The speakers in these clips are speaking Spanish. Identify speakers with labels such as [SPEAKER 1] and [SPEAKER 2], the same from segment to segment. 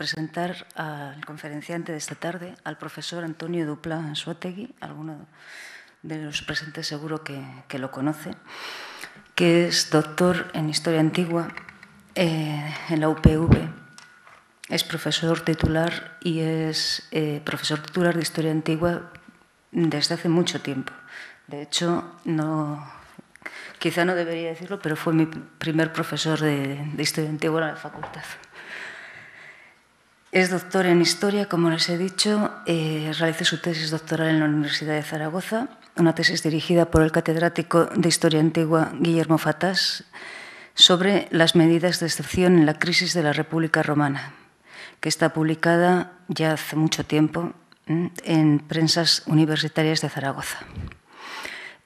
[SPEAKER 1] presentar al conferenciante de esta tarde, al profesor Antonio Dupla Anzuategui, alguno de los presentes seguro que lo conoce, que es doctor en Historia Antigua en la UPV. Es profesor titular y es profesor titular de Historia Antigua desde hace mucho tiempo. De hecho, quizá no debería decirlo, pero fue mi primer profesor de Historia Antigua en la facultad. Es doctor en Historia, como les he dicho. Realizó su tesis doctoral en la Universidad de Zaragoza, una tesis dirigida por el catedrático de Historia Antigua Guillermo Fatás sobre las medidas de excepción en la crisis de la República Romana, que está publicada ya hace mucho tiempo en Prensas Universitarias de Zaragoza.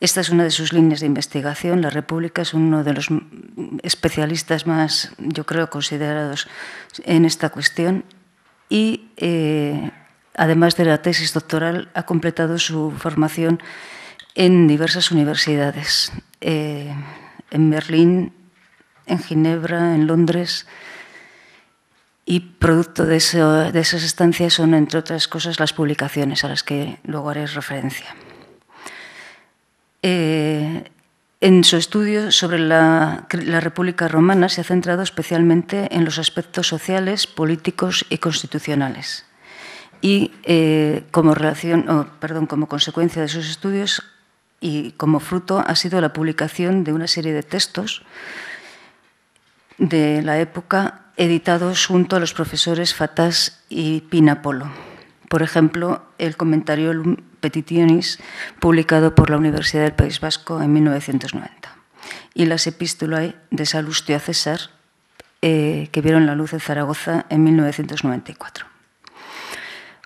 [SPEAKER 1] Esta es una de sus líneas de investigación. La República es uno de los especialistas más, yo creo, considerados en esta cuestión y, además de la tesis doctoral, ha completado su formación en diversas universidades, en Berlín, en Ginebra, en Londres. Y producto de esas estancias son, entre otras cosas, las publicaciones a las que luego haré referencia. En su estudio sobre la República Romana se ha centrado especialmente en los aspectos sociales, políticos y constitucionales. Y como consecuencia de sus estudios y como fruto ha sido la publicación de una serie de textos de la época editados junto a los profesores Fatás y Pina Polo. Por ejemplo, el Commentarium Petitionis, publicado por la Universidad del País Vasco en 1990, y las Epistulae de Salustio a César, que vieron la luz en Zaragoza en 1994.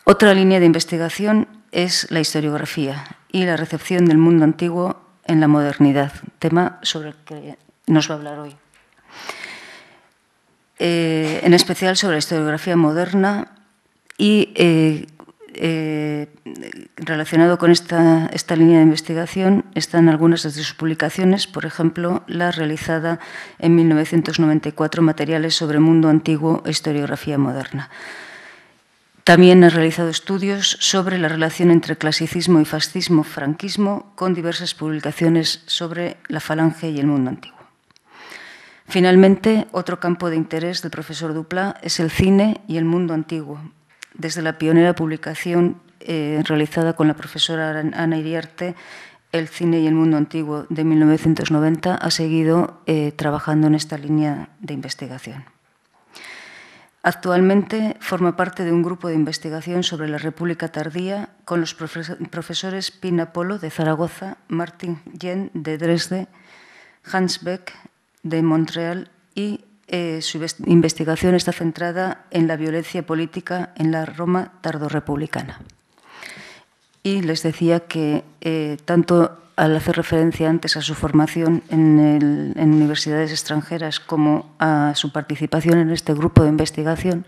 [SPEAKER 1] Otra línea de investigación es la historiografía y la recepción del mundo antiguo en la modernidad, tema sobre el que nos va a hablar hoy. En especial sobre la historiografía moderna y relacionado con esta línea de investigación están algunas de sus publicaciones, por ejemplo, la realizada en 1994, Materiales sobre Mundo Antiguo e Historiografía Moderna. También ha realizado estudios sobre la relación entre clasicismo y fascismo, franquismo, con diversas publicaciones sobre la Falange y el mundo antiguo. Finalmente, otro campo de interés del profesor Dupla es el cine y el mundo antiguo. Desde la pionera publicación realizada con la profesora Ana Iriarte, El cine y el mundo antiguo, de 1990, ha seguido trabajando en esta línea de investigación. Actualmente forma parte de un grupo de investigación sobre la República tardía con los profesores Pina Polo, de Zaragoza, Martin Jen, de Dresde, Hans Beck, de Montreal, y su investigación está centrada en la violencia política en la Roma tardorrepublicana. Y les decía que tanto al hacer referencia antes a su formación en universidades extranjeras como a su participación en este grupo de investigación,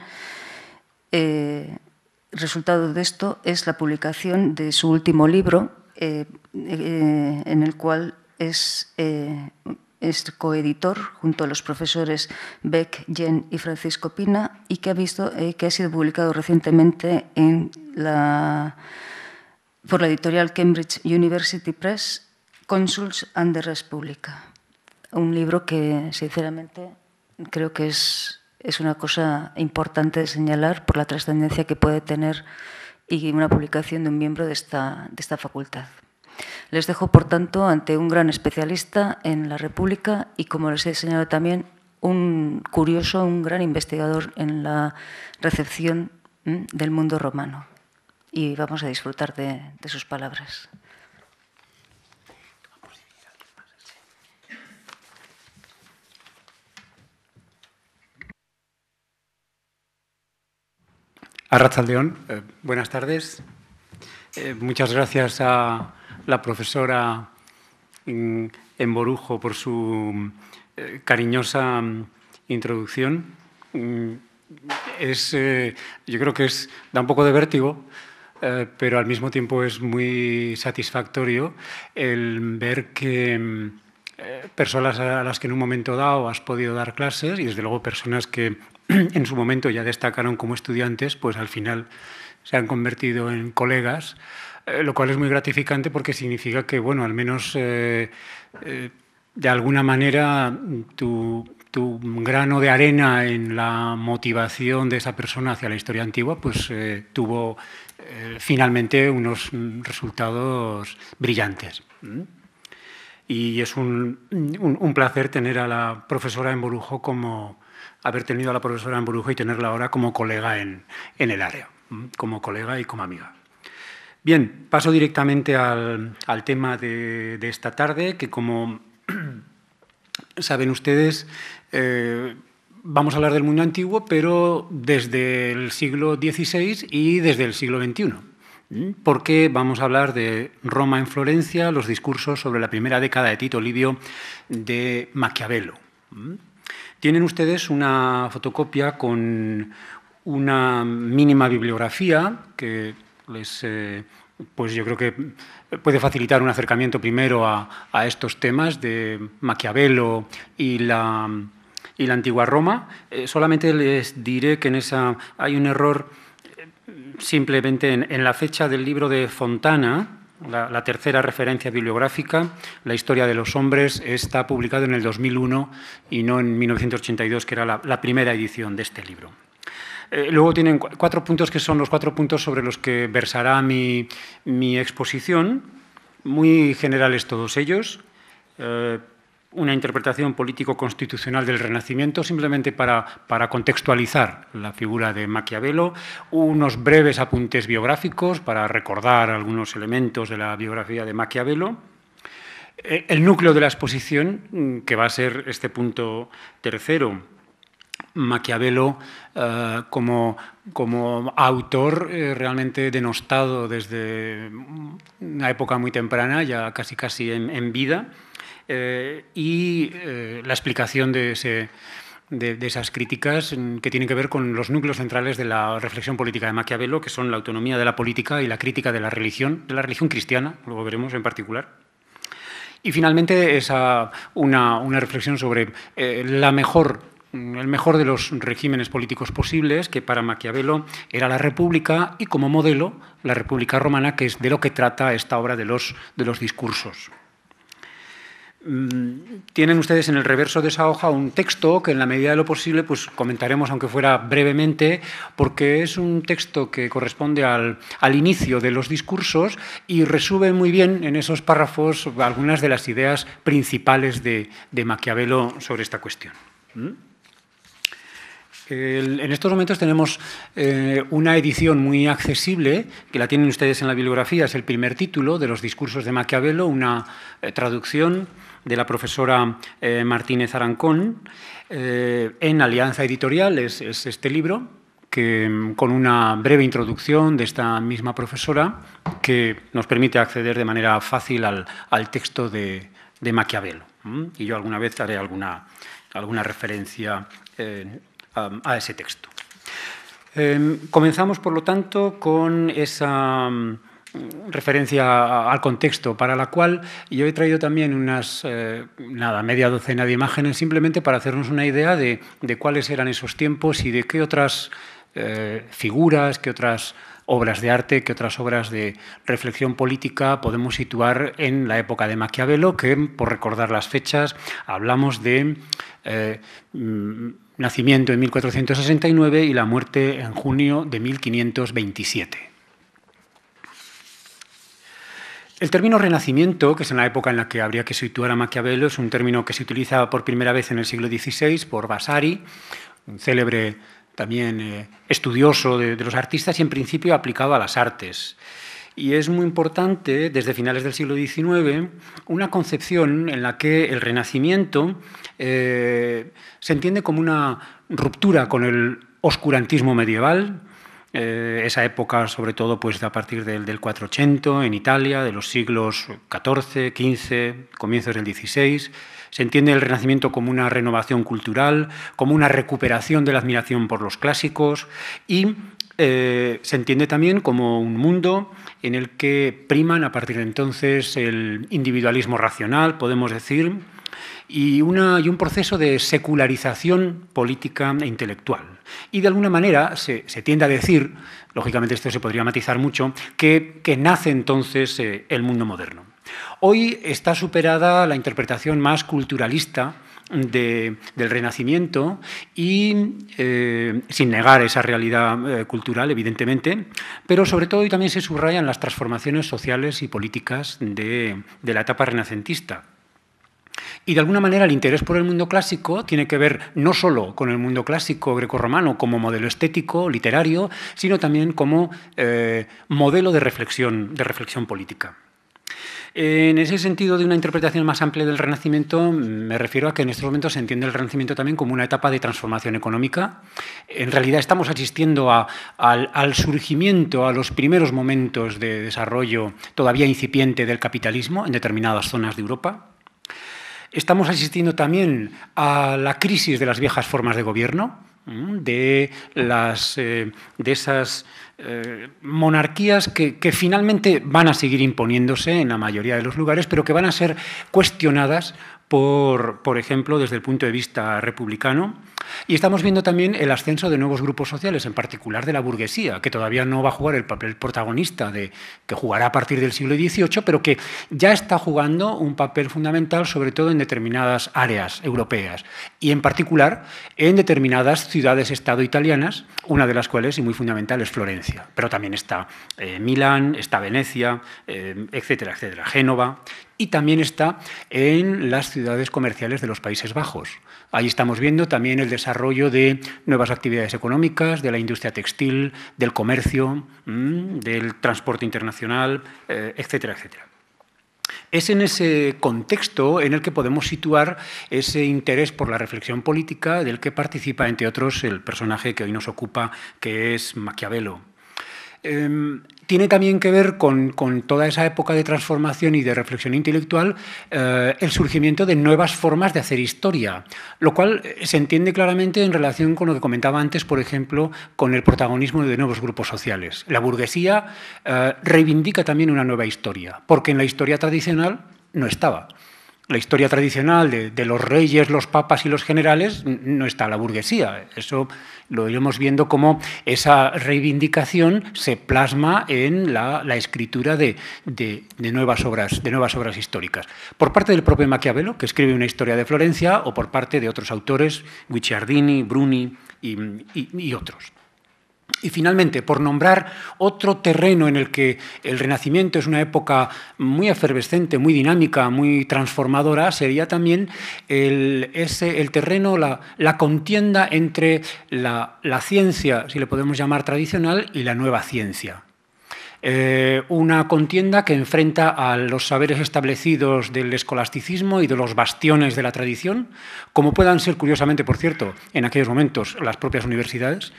[SPEAKER 1] resultado de esto es la publicación de su último libro, en el cual es coeditor junto a los profesores Beck, Jen y Francisco Pina, y que ha sido publicado recientemente por la editorial Cambridge University Press, Consuls and the Respublica. Un libro que, sinceramente, creo que es una cosa importante de señalar por la trascendencia que puede tener y una publicación de un miembro de esta facultad. Les dejo, por tanto, ante un gran especialista en la República y, como les he señalado también, un curioso, un gran investigador en la recepción del mundo romano. Y vamos a disfrutar de sus palabras.
[SPEAKER 2] Arratsaldeon, buenas tardes. Muchas gracias a la profesora Emborujo por su cariñosa introducción. Yo creo que da un poco de vértigo, pero al mismo tiempo es muy satisfactorio el ver que personas a las que en un momento dado has podido dar clases, y desde luego personas que en su momento ya destacaron como estudiantes, pues al final se han convertido en colegas, lo cual es muy gratificante porque significa que, bueno, al menos de alguna manera tu grano de arena en la motivación de esa persona hacia la historia antigua, pues tuvo finalmente unos resultados brillantes. Y es un placer tener a la profesora Emborujo haber tenido a la profesora Emborujo y tenerla ahora como colega en el área, como colega y como amiga. Bien, paso directamente al tema de esta tarde, que como saben ustedes, vamos a hablar del mundo antiguo, pero desde el siglo XVI y desde el siglo XXI. Porque vamos a hablar de Roma en Florencia, los discursos sobre la primera década de Tito Livio de Maquiavelo. Tienen ustedes una fotocopia con una mínima bibliografía que les, pues yo creo que puede facilitar un acercamiento primero a estos temas de Maquiavelo y la antigua Roma. Solamente les diré que en esa hay un error simplemente en la fecha del libro de Fontana. La tercera referencia bibliográfica, La historia de los hombres, está publicado en el 2001 y no en 1982, que era la primera edición de este libro. Luego tienen 4 puntos que son los 4 puntos sobre los que versará mi exposición, muy generales todos ellos. Una interpretación político-constitucional del Renacimiento, simplemente para contextualizar la figura de Maquiavelo, unos breves apuntes biográficos para recordar algunos elementos de la biografía de Maquiavelo, el núcleo de la exposición, que va a ser este punto tercero, Maquiavelo como autor realmente denostado desde una época muy temprana, ya casi en vida, y la explicación de esas críticas que tienen que ver con los núcleos centrales de la reflexión política de Maquiavelo, que son la autonomía de la política y la crítica de la religión cristiana, luego veremos en particular. Y finalmente una reflexión sobre el mejor de los regímenes políticos posibles, que para Maquiavelo era la República, y como modelo la República Romana, que es de lo que trata esta obra de los discursos. Tienen ustedes en el reverso de esa hoja un texto que en la medida de lo posible pues comentaremos, aunque fuera brevemente, porque es un texto que corresponde al inicio de los discursos y resume muy bien en esos párrafos algunas de las ideas principales de Maquiavelo sobre esta cuestión. En estos momentos tenemos una edición muy accesible, que la tienen ustedes en la bibliografía, es el primer título de los discursos de Maquiavelo, una traducción de la profesora Martínez Arancón, en Alianza Editorial, es este libro, que, con una breve introducción de esta misma profesora, que nos permite acceder de manera fácil al texto de Maquiavelo. Y yo alguna vez haré alguna referencia a ese texto. Comenzamos, por lo tanto, con esa referencia al contexto, para la cual yo he traído también unas media docena de imágenes, simplemente para hacernos una idea de cuáles eran esos tiempos y de qué otras figuras, qué otras obras de arte, qué otras obras de reflexión política podemos situar en la época de Maquiavelo, que, por recordar las fechas, hablamos de nacimiento en 1469 y la muerte en junio de 1527. El término Renacimiento, que es en la época en la que habría que situar a Maquiavelo, es un término que se utiliza por primera vez en el siglo XVI por Vasari, un célebre también estudioso de los artistas y en principio aplicado a las artes. Y es muy importante, desde finales del siglo XIX, una concepción en la que el Renacimiento se entiende como una ruptura con el oscurantismo medieval, esa época, sobre todo pues, a partir del 480 en Italia, de los siglos XIV, XV, comienzos del XVI. Se entiende el Renacimiento como una renovación cultural, como una recuperación de la admiración por los clásicos y se entiende también como un mundo en el que priman a partir de entonces el individualismo racional, podemos decir, y un proceso de secularización política e intelectual. Y de alguna manera se tiende a decir, lógicamente esto se podría matizar mucho, que nace entonces el mundo moderno. Hoy está superada la interpretación más culturalista del Renacimiento y, sin negar esa realidad cultural, evidentemente, pero sobre todo hoy también se subrayan las transformaciones sociales y políticas de la etapa renacentista. Y de alguna manera el interés por el mundo clásico tiene que ver no solo con el mundo clásico grecorromano como modelo estético, literario, sino también como modelo de reflexión política. En ese sentido, de una interpretación más amplia del Renacimiento, me refiero a que en estos momentos se entiende el Renacimiento también como una etapa de transformación económica. En realidad estamos asistiendo al surgimiento, a los primeros momentos de desarrollo todavía incipiente del capitalismo en determinadas zonas de Europa. Estamos asistiendo también a la crisis de las viejas formas de gobierno, de esas monarquías que finalmente van a seguir imponiéndose en la mayoría de los lugares, pero que van a ser cuestionadas por ejemplo, desde el punto de vista republicano. Y estamos viendo también el ascenso de nuevos grupos sociales, en particular de la burguesía, que todavía no va a jugar el papel protagonista que jugará a partir del siglo XVIII, pero que ya está jugando un papel fundamental, sobre todo en determinadas áreas europeas, y en particular en determinadas ciudades-estado italianas, una de las cuales, y muy fundamental, es Florencia. Pero también está Milán, está Venecia, etcétera, etcétera, Génova, y también está en las ciudades comerciales de los Países Bajos. Ahí estamos viendo también el desarrollo de nuevas actividades económicas, de la industria textil, del comercio, del transporte internacional, etcétera, etcétera. Es en ese contexto en el que podemos situar ese interés por la reflexión política del que participa, entre otros, el personaje que hoy nos ocupa, que es Maquiavelo. Tiene también que ver con toda esa época de transformación y de reflexión intelectual el surgimiento de nuevas formas de hacer historia, lo cual se entiende claramente en relación con lo que comentaba antes, por ejemplo, con el protagonismo de nuevos grupos sociales. La burguesía reivindica también una nueva historia, porque en la historia tradicional no estaba. La historia tradicional de los reyes, los papas y los generales no está la burguesía. Eso lo iremos viendo cómo esa reivindicación se plasma en la escritura de nuevas obras históricas. Por parte del propio Maquiavelo, que escribe una historia de Florencia, o por parte de otros autores, Guicciardini, Bruni y otros. Y finalmente, por nombrar otro terreno en el que el Renacimiento es una época muy efervescente, muy dinámica, muy transformadora, sería también el terreno, la contienda entre la ciencia, si le podemos llamar tradicional, y la nueva ciencia. Una contienda que enfrenta a los saberes establecidos del escolasticismo y de los bastiones de la tradición, como puedan ser, curiosamente, por cierto, en aquellos momentos las propias universidades,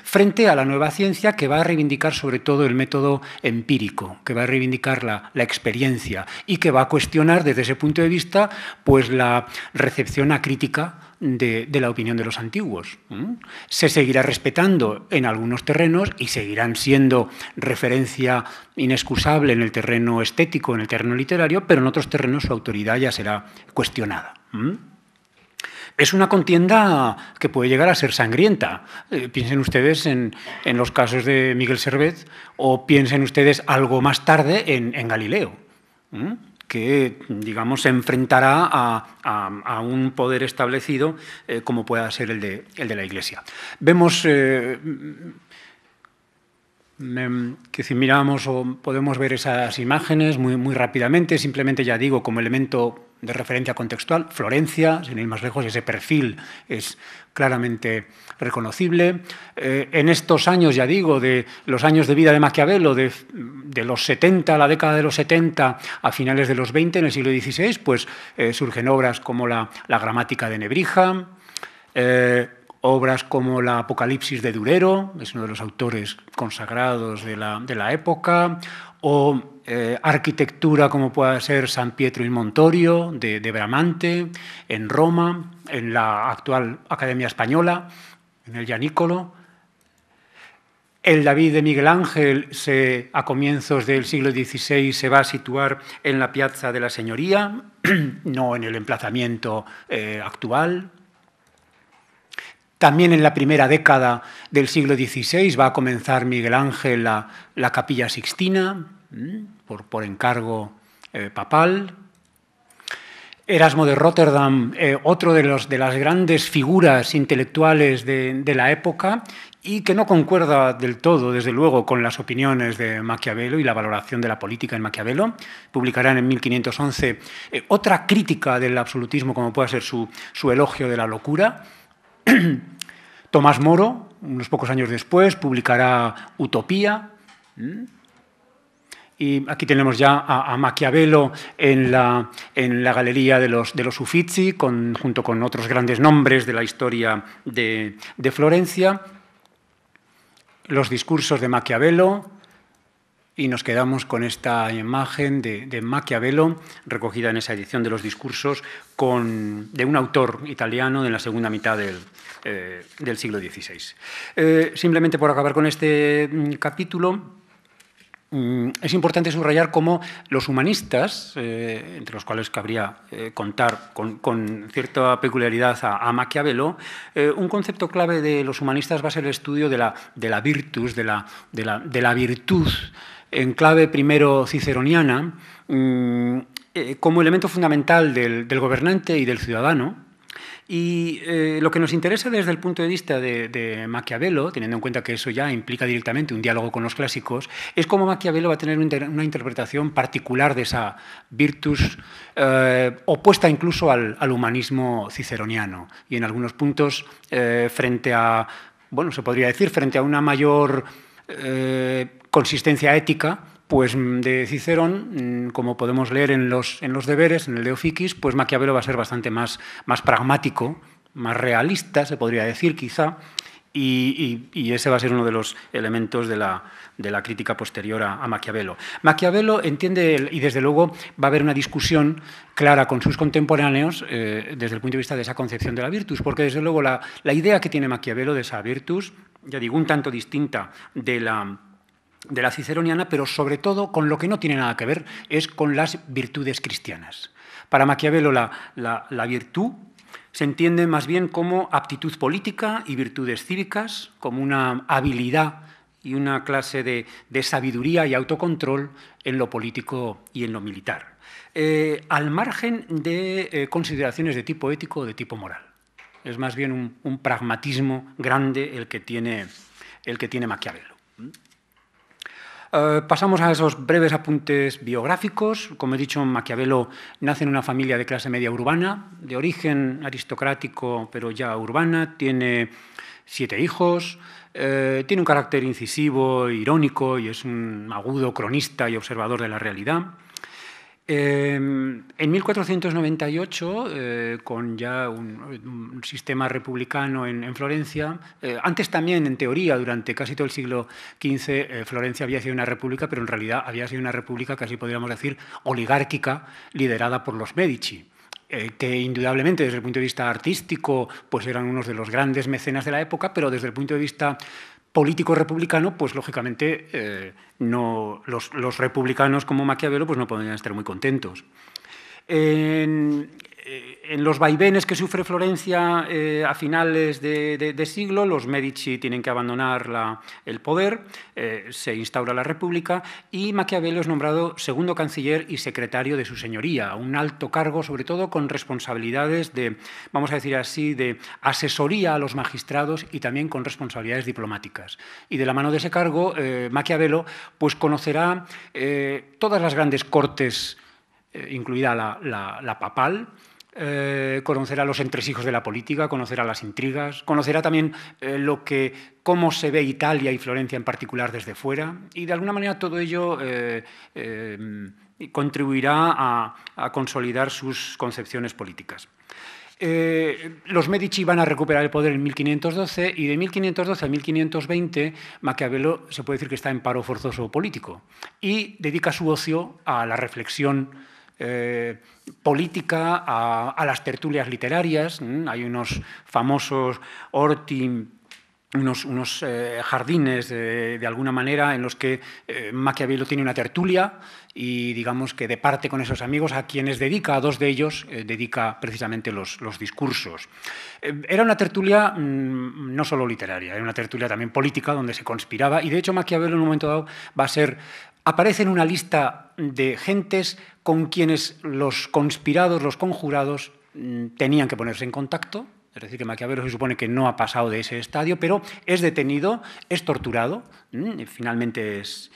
[SPEAKER 2] frente a la nueva ciencia que va a reivindicar sobre todo el método empírico, que va a reivindicar la experiencia y que va a cuestionar desde ese punto de vista pues, la recepción acrítica de la opinión de los antiguos. Se seguirá respetando en algunos terrenos y seguirán siendo referencia inexcusable en el terreno estético, en el terreno literario, pero en otros terrenos su autoridad ya será cuestionada. Es una contienda que puede llegar a ser sangrienta. Piensen ustedes en los casos de Miguel Servet o piensen ustedes algo más tarde en Galileo, que, digamos, se enfrentará a un poder establecido como pueda ser el de la Iglesia. Vemos que si miramos o podemos ver esas imágenes muy rápidamente, simplemente ya digo, como elemento de referencia contextual, Florencia, sin ir más lejos, ese perfil es claramente reconocible. En estos años, ya digo, de los años de vida de Maquiavelo, de los 70, la década de los 70 a finales de los 20, en el siglo XVI, pues surgen obras como la Gramática de Nebrija, obras como la Apocalipsis de Durero, es uno de los autores consagrados de la época, o arquitectura como pueda ser San Pietro in Montorio, de Bramante, en Roma, en la actual Academia Española, en el Gianicolo. El David de Miguel Ángel, a comienzos del siglo XVI, se va a situar en la Piazza de la Señoría, no en el emplazamiento actual. También en la primera década del siglo XVI va a comenzar Miguel Ángel la Capilla Sixtina, por encargo papal. Erasmo de Róterdam, otro de las grandes figuras intelectuales de la época, y que no concuerda del todo, desde luego, con las opiniones de Maquiavelo y la valoración de la política en Maquiavelo. Publicarán en 1511 otra crítica del absolutismo, como puede ser su elogio de la locura. Tomás Moro, unos pocos años después, publicará Utopía. Y aquí tenemos ya a Maquiavelo en la galería de los Uffizi, junto con otros grandes nombres de la historia de Florencia. Los discursos de Maquiavelo, y nos quedamos con esta imagen de Maquiavelo recogida en esa edición de los discursos de un autor italiano de la segunda mitad del siglo XVI. Simplemente por acabar con este capítulo, es importante subrayar cómo los humanistas, entre los cuales cabría contar con cierta peculiaridad a Maquiavelo, un concepto clave de los humanistas va a ser el estudio de la virtus, de la virtud, en clave primero ciceroniana, como elemento fundamental del gobernante y del ciudadano. Y lo que nos interesa desde el punto de vista de Maquiavelo, teniendo en cuenta que eso ya implica directamente un diálogo con los clásicos, es cómo Maquiavelo va a tener una interpretación particular de esa virtus, opuesta incluso al humanismo ciceroniano, y en algunos puntos frente a, bueno, se podría decir, frente a una mayor consistencia ética, pues de Cicerón, como podemos leer en los deberes, en el De Officiis, pues Maquiavelo va a ser bastante más pragmático, más realista, se podría decir, quizá, y ese va a ser uno de los elementos de la crítica posterior a Maquiavelo. Maquiavelo entiende, y desde luego va a haber una discusión clara con sus contemporáneos desde el punto de vista de esa concepción de la virtus, porque desde luego la idea que tiene Maquiavelo de esa virtus, ya digo, un tanto distinta de la ciceroniana, pero sobre todo con lo que no tiene nada que ver es con las virtudes cristianas. Para Maquiavelo la virtud se entiende más bien como aptitud política y virtudes cívicas, como una habilidad y una clase de sabiduría y autocontrol en lo político y en lo militar, al margen de consideraciones de tipo ético o de tipo moral. Es más bien un pragmatismo grande el que tiene Maquiavelo. Pasamos a esos breves apuntes biográficos. Como he dicho, Maquiavelo nace en una familia de clase media urbana, de origen aristocrático, pero ya urbana. Tiene 7 hijos, tiene un carácter incisivo, irónico, y es un agudo cronista y observador de la realidad. En 1498, con ya un sistema republicano en Florencia, antes también, en teoría, durante casi todo el siglo XV, Florencia había sido una república, pero en realidad había sido una república, casi podríamos decir, oligárquica, liderada por los Médici, que indudablemente desde el punto de vista artístico pues eran unos de los grandes mecenas de la época, pero desde el punto de vista político republicano, pues lógicamente los republicanos como Maquiavelo pues no podían estar muy contentos. En los vaivenes que sufre Florencia a finales de siglo, los Medici tienen que abandonar el poder, se instaura la República y Maquiavelo es nombrado segundo canciller y secretario de su señoría, un alto cargo, sobre todo con responsabilidades de, vamos a decir así, de asesoría a los magistrados y también con responsabilidades diplomáticas. Y de la mano de ese cargo, Maquiavelo pues conocerá todas las grandes cortes, incluida la papal, conocerá los entresijos de la política, conocerá las intrigas, conocerá también cómo se ve Italia y Florencia en particular desde fuera, y de alguna manera todo ello contribuirá a consolidar sus concepciones políticas. Los Medici van a recuperar el poder en 1512 y de 1512 a 1520 Maquiavelo se puede decir que está en paro forzoso político y dedica su ocio a la reflexión política, a las tertulias literarias. Hay unos famosos Horti unos jardines, de alguna manera, en los que Maquiavelo tiene una tertulia y, digamos, que departe con esos amigos a quienes dedica, a dos de ellos, dedica precisamente los discursos. Era una tertulia no solo literaria, era una tertulia también política, donde se conspiraba, y de hecho Maquiavelo en un momento dado aparece en una lista de gentes con quienes los conspirados, los conjurados, tenían que ponerse en contacto. Es decir, que Maquiavelo se supone que no ha pasado de ese estadio, pero es detenido, es torturado y finalmente es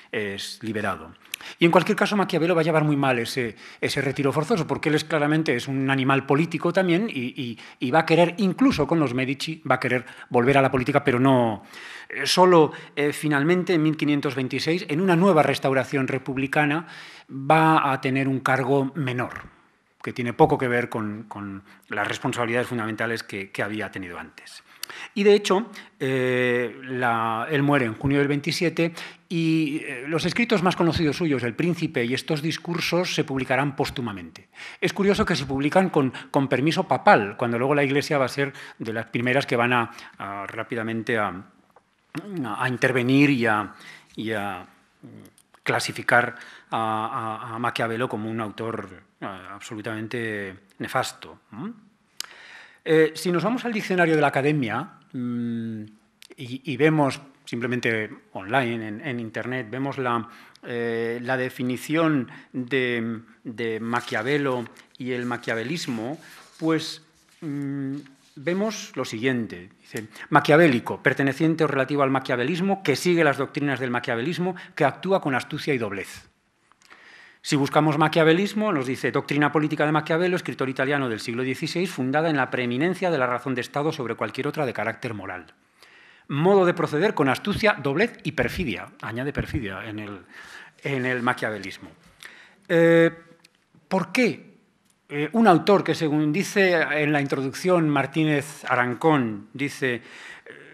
[SPEAKER 2] liberado. Y en cualquier caso, Maquiavelo va a llevar muy mal ese retiro forzoso, porque él claramente es un animal político también y va a querer, incluso con los Medici, va a querer volver a la política, pero no. Solo finalmente, en 1526, en una nueva restauración republicana, va a tener un cargo menor, que tiene poco que ver con las responsabilidades fundamentales que había tenido antes. Y de hecho, él muere en junio del 27 y los escritos más conocidos suyos, El Príncipe y estos discursos, se publicarán póstumamente. Es curioso que se publican con permiso papal, cuando luego la Iglesia va a ser de las primeras que van rápidamente a intervenir y a clasificar a Maquiavelo como un autor absolutamente nefasto. Si nos vamos al diccionario de la Academia y vemos, simplemente online, en Internet, vemos la definición de Maquiavelo y el maquiavelismo, pues vemos lo siguiente. Dice: maquiavélico, perteneciente o relativo al maquiavelismo, que sigue las doctrinas del maquiavelismo, que actúa con astucia y doblez. Si buscamos maquiavelismo, nos dice: doctrina política de Maquiavelo, escritor italiano del siglo XVI, fundada en la preeminencia de la razón de Estado sobre cualquier otra de carácter moral. Modo de proceder con astucia, doblez y perfidia. Añade perfidia en el maquiavelismo. ¿Por qué? Un autor que, según dice en la introducción Martínez Arancón, dice: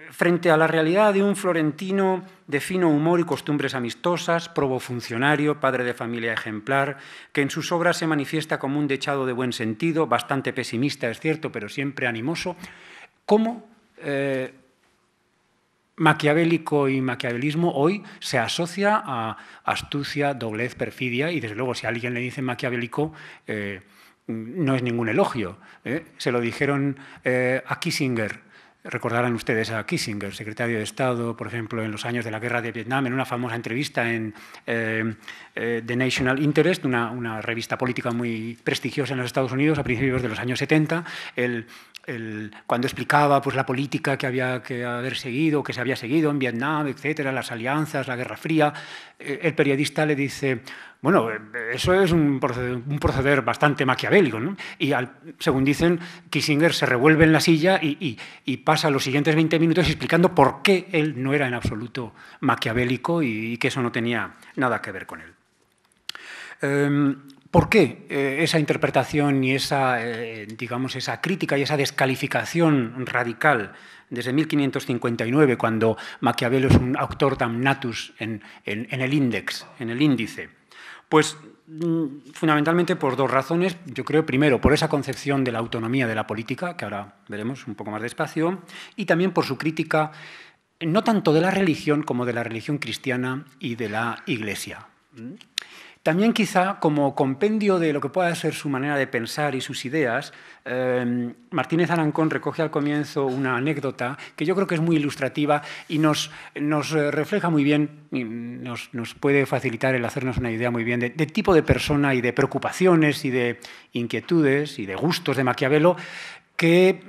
[SPEAKER 2] frente a la realidad de un florentino de fino humor y costumbres amistosas, probofuncionario, padre de familia ejemplar, que en sus obras se manifiesta como un dechado de buen sentido, bastante pesimista, es cierto, pero siempre animoso, ¿cómo maquiavélico y maquiavelismo hoy se asocia a astucia, doblez, perfidia? Y desde luego, si a alguien le dice maquiavélico, no es ningún elogio. Se lo dijeron a Kissinger. Recordarán ustedes a Kissinger, secretario de Estado, por ejemplo, en los años de la guerra de Vietnam, en una famosa entrevista en The National Interest, una revista política muy prestigiosa en los Estados Unidos a principios de los años 70, cuando explicaba pues, la política que había que haber seguido, que se había seguido en Vietnam, etcétera, las alianzas, la Guerra Fría, el periodista le dice: bueno, eso es un proceder bastante maquiavélico, ¿no? Y según dicen, Kissinger se revuelve en la silla y pasa los siguientes 20 minutos explicando por qué él no era en absoluto maquiavélico y que eso no tenía nada que ver con él. ¿Por qué esa interpretación y esa crítica y esa descalificación radical desde 1559, cuando Maquiavelo es un autor damnatus en el índice? Pues fundamentalmente por dos razones. Yo creo, primero, por esa concepción de la autonomía de la política, que ahora veremos un poco más despacio, y también por su crítica no tanto de la religión como de la religión cristiana y de la Iglesia. También quizá como compendio de lo que pueda ser su manera de pensar y sus ideas, Martínez Arancón recoge al comienzo una anécdota que yo creo que es muy ilustrativa y nos refleja muy bien, y nos puede facilitar el hacernos una idea muy bien de tipo de persona y de preocupaciones y de inquietudes y de gustos de Maquiavelo que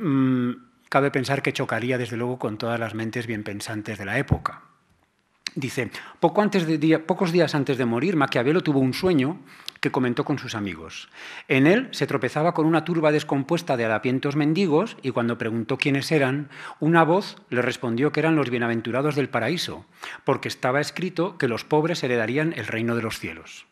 [SPEAKER 2] cabe pensar que chocaría desde luego con todas las mentes bien pensantes de la época. Dice: pocos días antes de morir, Maquiavelo tuvo un sueño que comentó con sus amigos. En él se tropezaba con una turba descompuesta de harapientos mendigos y cuando preguntó quiénes eran, una voz le respondió que eran los bienaventurados del paraíso, porque estaba escrito que los pobres heredarían el reino de los cielos.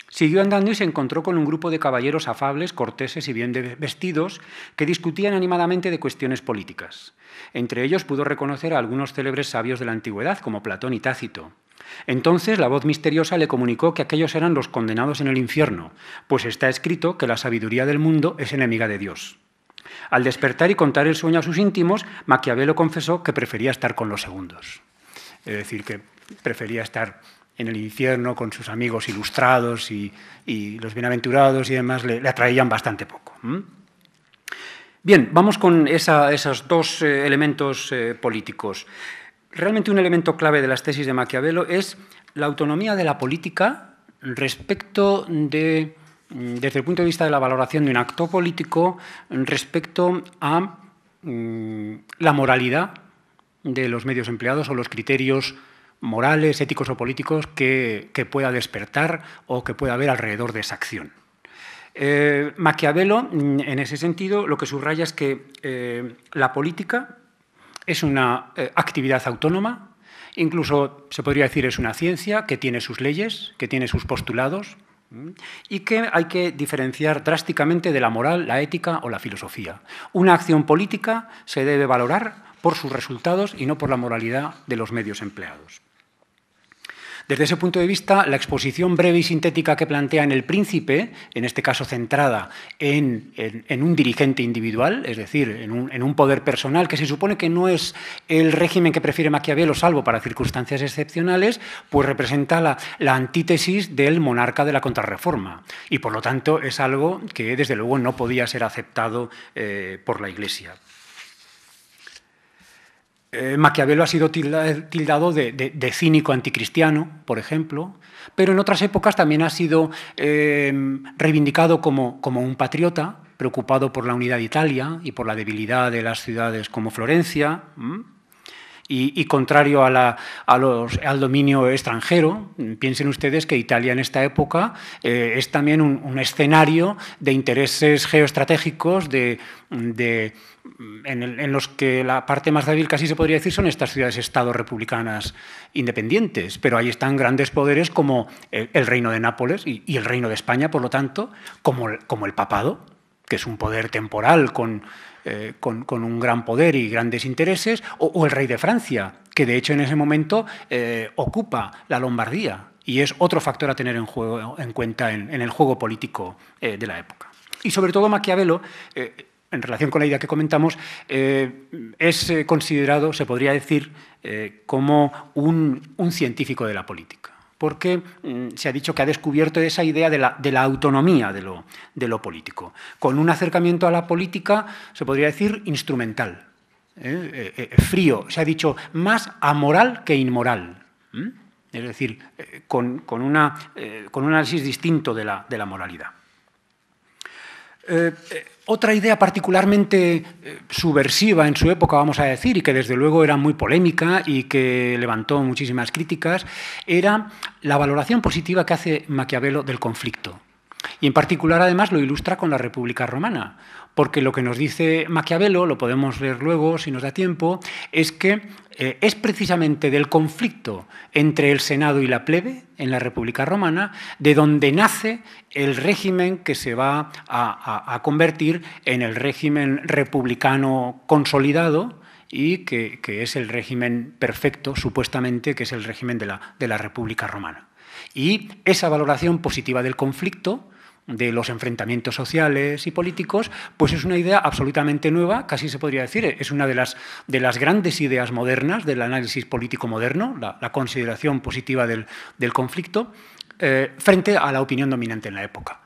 [SPEAKER 2] Siguió andando y se encontró con un grupo de caballeros afables, corteses y bien vestidos que discutían animadamente de cuestiones políticas. Entre ellos pudo reconocer a algunos célebres sabios de la antigüedad, como Platón y Tácito. Entonces la voz misteriosa le comunicó que aquellos eran los condenados en el infierno, pues está escrito que la sabiduría del mundo es enemiga de Dios.
[SPEAKER 3] Al despertar y contar el sueño a sus íntimos, Maquiavelo confesó que prefería estar con los segundos. Es decir, que prefería estar en el infierno con sus amigos ilustrados y los bienaventurados y demás le atraían bastante poco. Bien, vamos con esos dos elementos políticos. Realmente un elemento clave de las tesis de Maquiavelo es la autonomía de la política respecto de, desde el punto de vista de la valoración de un acto político, respecto a la moralidad de los medios empleados o los criterios morales, éticos o políticos que pueda despertar o que pueda haber alrededor de esa acción. Maquiavelo, en ese sentido, lo que subraya es que la política es una actividad autónoma, incluso se podría decir es una ciencia que tiene sus leyes, que tiene sus postulados y que hay que diferenciar drásticamente de la moral, la ética o la filosofía. Una acción política se debe valorar por sus resultados y no por la moralidad de los medios empleados. Desde ese punto de vista, la exposición breve y sintética que plantea en El Príncipe, en este caso centrada en un dirigente individual, es decir, en un poder personal, que se supone que no es el régimen que prefiere Maquiavelo, salvo para circunstancias excepcionales, pues representa la antítesis del monarca de la Contrarreforma. Y, por lo tanto, es algo que, desde luego, no podía ser aceptado por la Iglesia. Maquiavelo ha sido tildado de cínico anticristiano, por ejemplo, pero en otras épocas también ha sido reivindicado como un patriota, preocupado por la unidad de Italia y por la debilidad de las ciudades como Florencia, y contrario al dominio extranjero. Piensen ustedes que Italia en esta época es también un escenario de intereses geoestratégicos en los que la parte más débil, casi se podría decir, son estas ciudades-estado republicanas independientes, pero ahí están grandes poderes como el Reino de Nápoles y el Reino de España, por lo tanto, como el papado, que es un poder temporal con un gran poder y grandes intereses, o el rey de Francia, que de hecho en ese momento ocupa la Lombardía y es otro factor a tener en cuenta en el juego político de la época. Y sobre todo Maquiavelo, en relación con la idea que comentamos, es considerado, se podría decir, como un científico de la política, porque se ha dicho que ha descubierto esa idea de la autonomía de lo político, con un acercamiento a la política, se podría decir, instrumental, frío, se ha dicho más amoral que inmoral, es decir, con un análisis distinto de la moralidad. Otra idea particularmente subversiva en su época, vamos a decir, y que desde luego era muy polémica y que levantó muchísimas críticas, era la valoración positiva que hace Maquiavelo del conflicto. Y en particular, además, lo ilustra con la República Romana, porque lo que nos dice Maquiavelo, lo podemos leer luego si nos da tiempo, es que es precisamente del conflicto entre el Senado y la plebe en la República Romana de donde nace el régimen que se va a convertir en el régimen republicano consolidado y que es el régimen perfecto, supuestamente, que es el régimen de la República Romana. Y esa valoración positiva del conflicto, de los enfrentamientos sociales y políticos, pues es una idea absolutamente nueva, casi se podría decir, es una de las grandes ideas modernas del análisis político moderno, la consideración positiva del conflicto, frente a la opinión dominante en la época,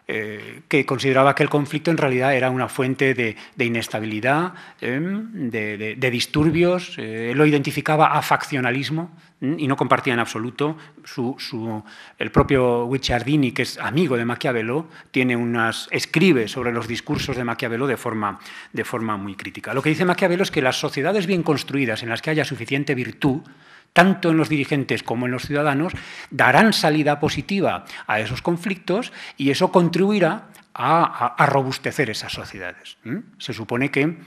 [SPEAKER 3] que consideraba que el conflicto en realidad era una fuente de inestabilidad, de disturbios, lo identificaba a faccionalismo y no compartía en absoluto el propio Guicciardini, que es amigo de Maquiavelo, escribe sobre los discursos de Maquiavelo de forma muy crítica. Lo que dice Maquiavelo es que las sociedades bien construidas en las que haya suficiente virtud, tanto en los dirigentes como en los ciudadanos, darán salida positiva a esos conflictos y eso contribuirá a robustecer esas sociedades. Se supone que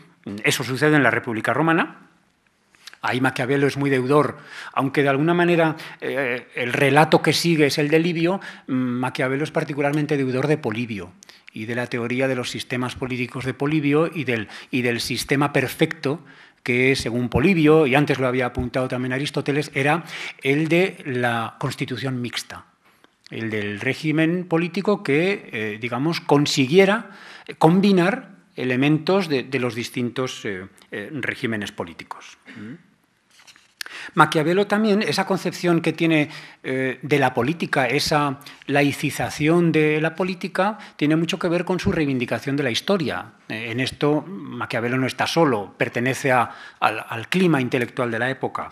[SPEAKER 3] eso sucede en la República Romana. Ahí Maquiavelo es muy deudor, aunque de alguna manera el relato que sigue es el de Livio, Maquiavelo es particularmente deudor de Polibio y de la teoría de los sistemas políticos de Polibio y del sistema perfecto que, según Polibio, y antes lo había apuntado también Aristóteles, era el de la constitución mixta, el del régimen político que, digamos, consiguiera combinar elementos de los distintos regímenes políticos. Maquiavelo también, esa concepción que tiene de la política, esa laicización de la política, tiene mucho que ver con su reivindicación de la historia. En esto Maquiavelo no está solo, pertenece al clima intelectual de la época.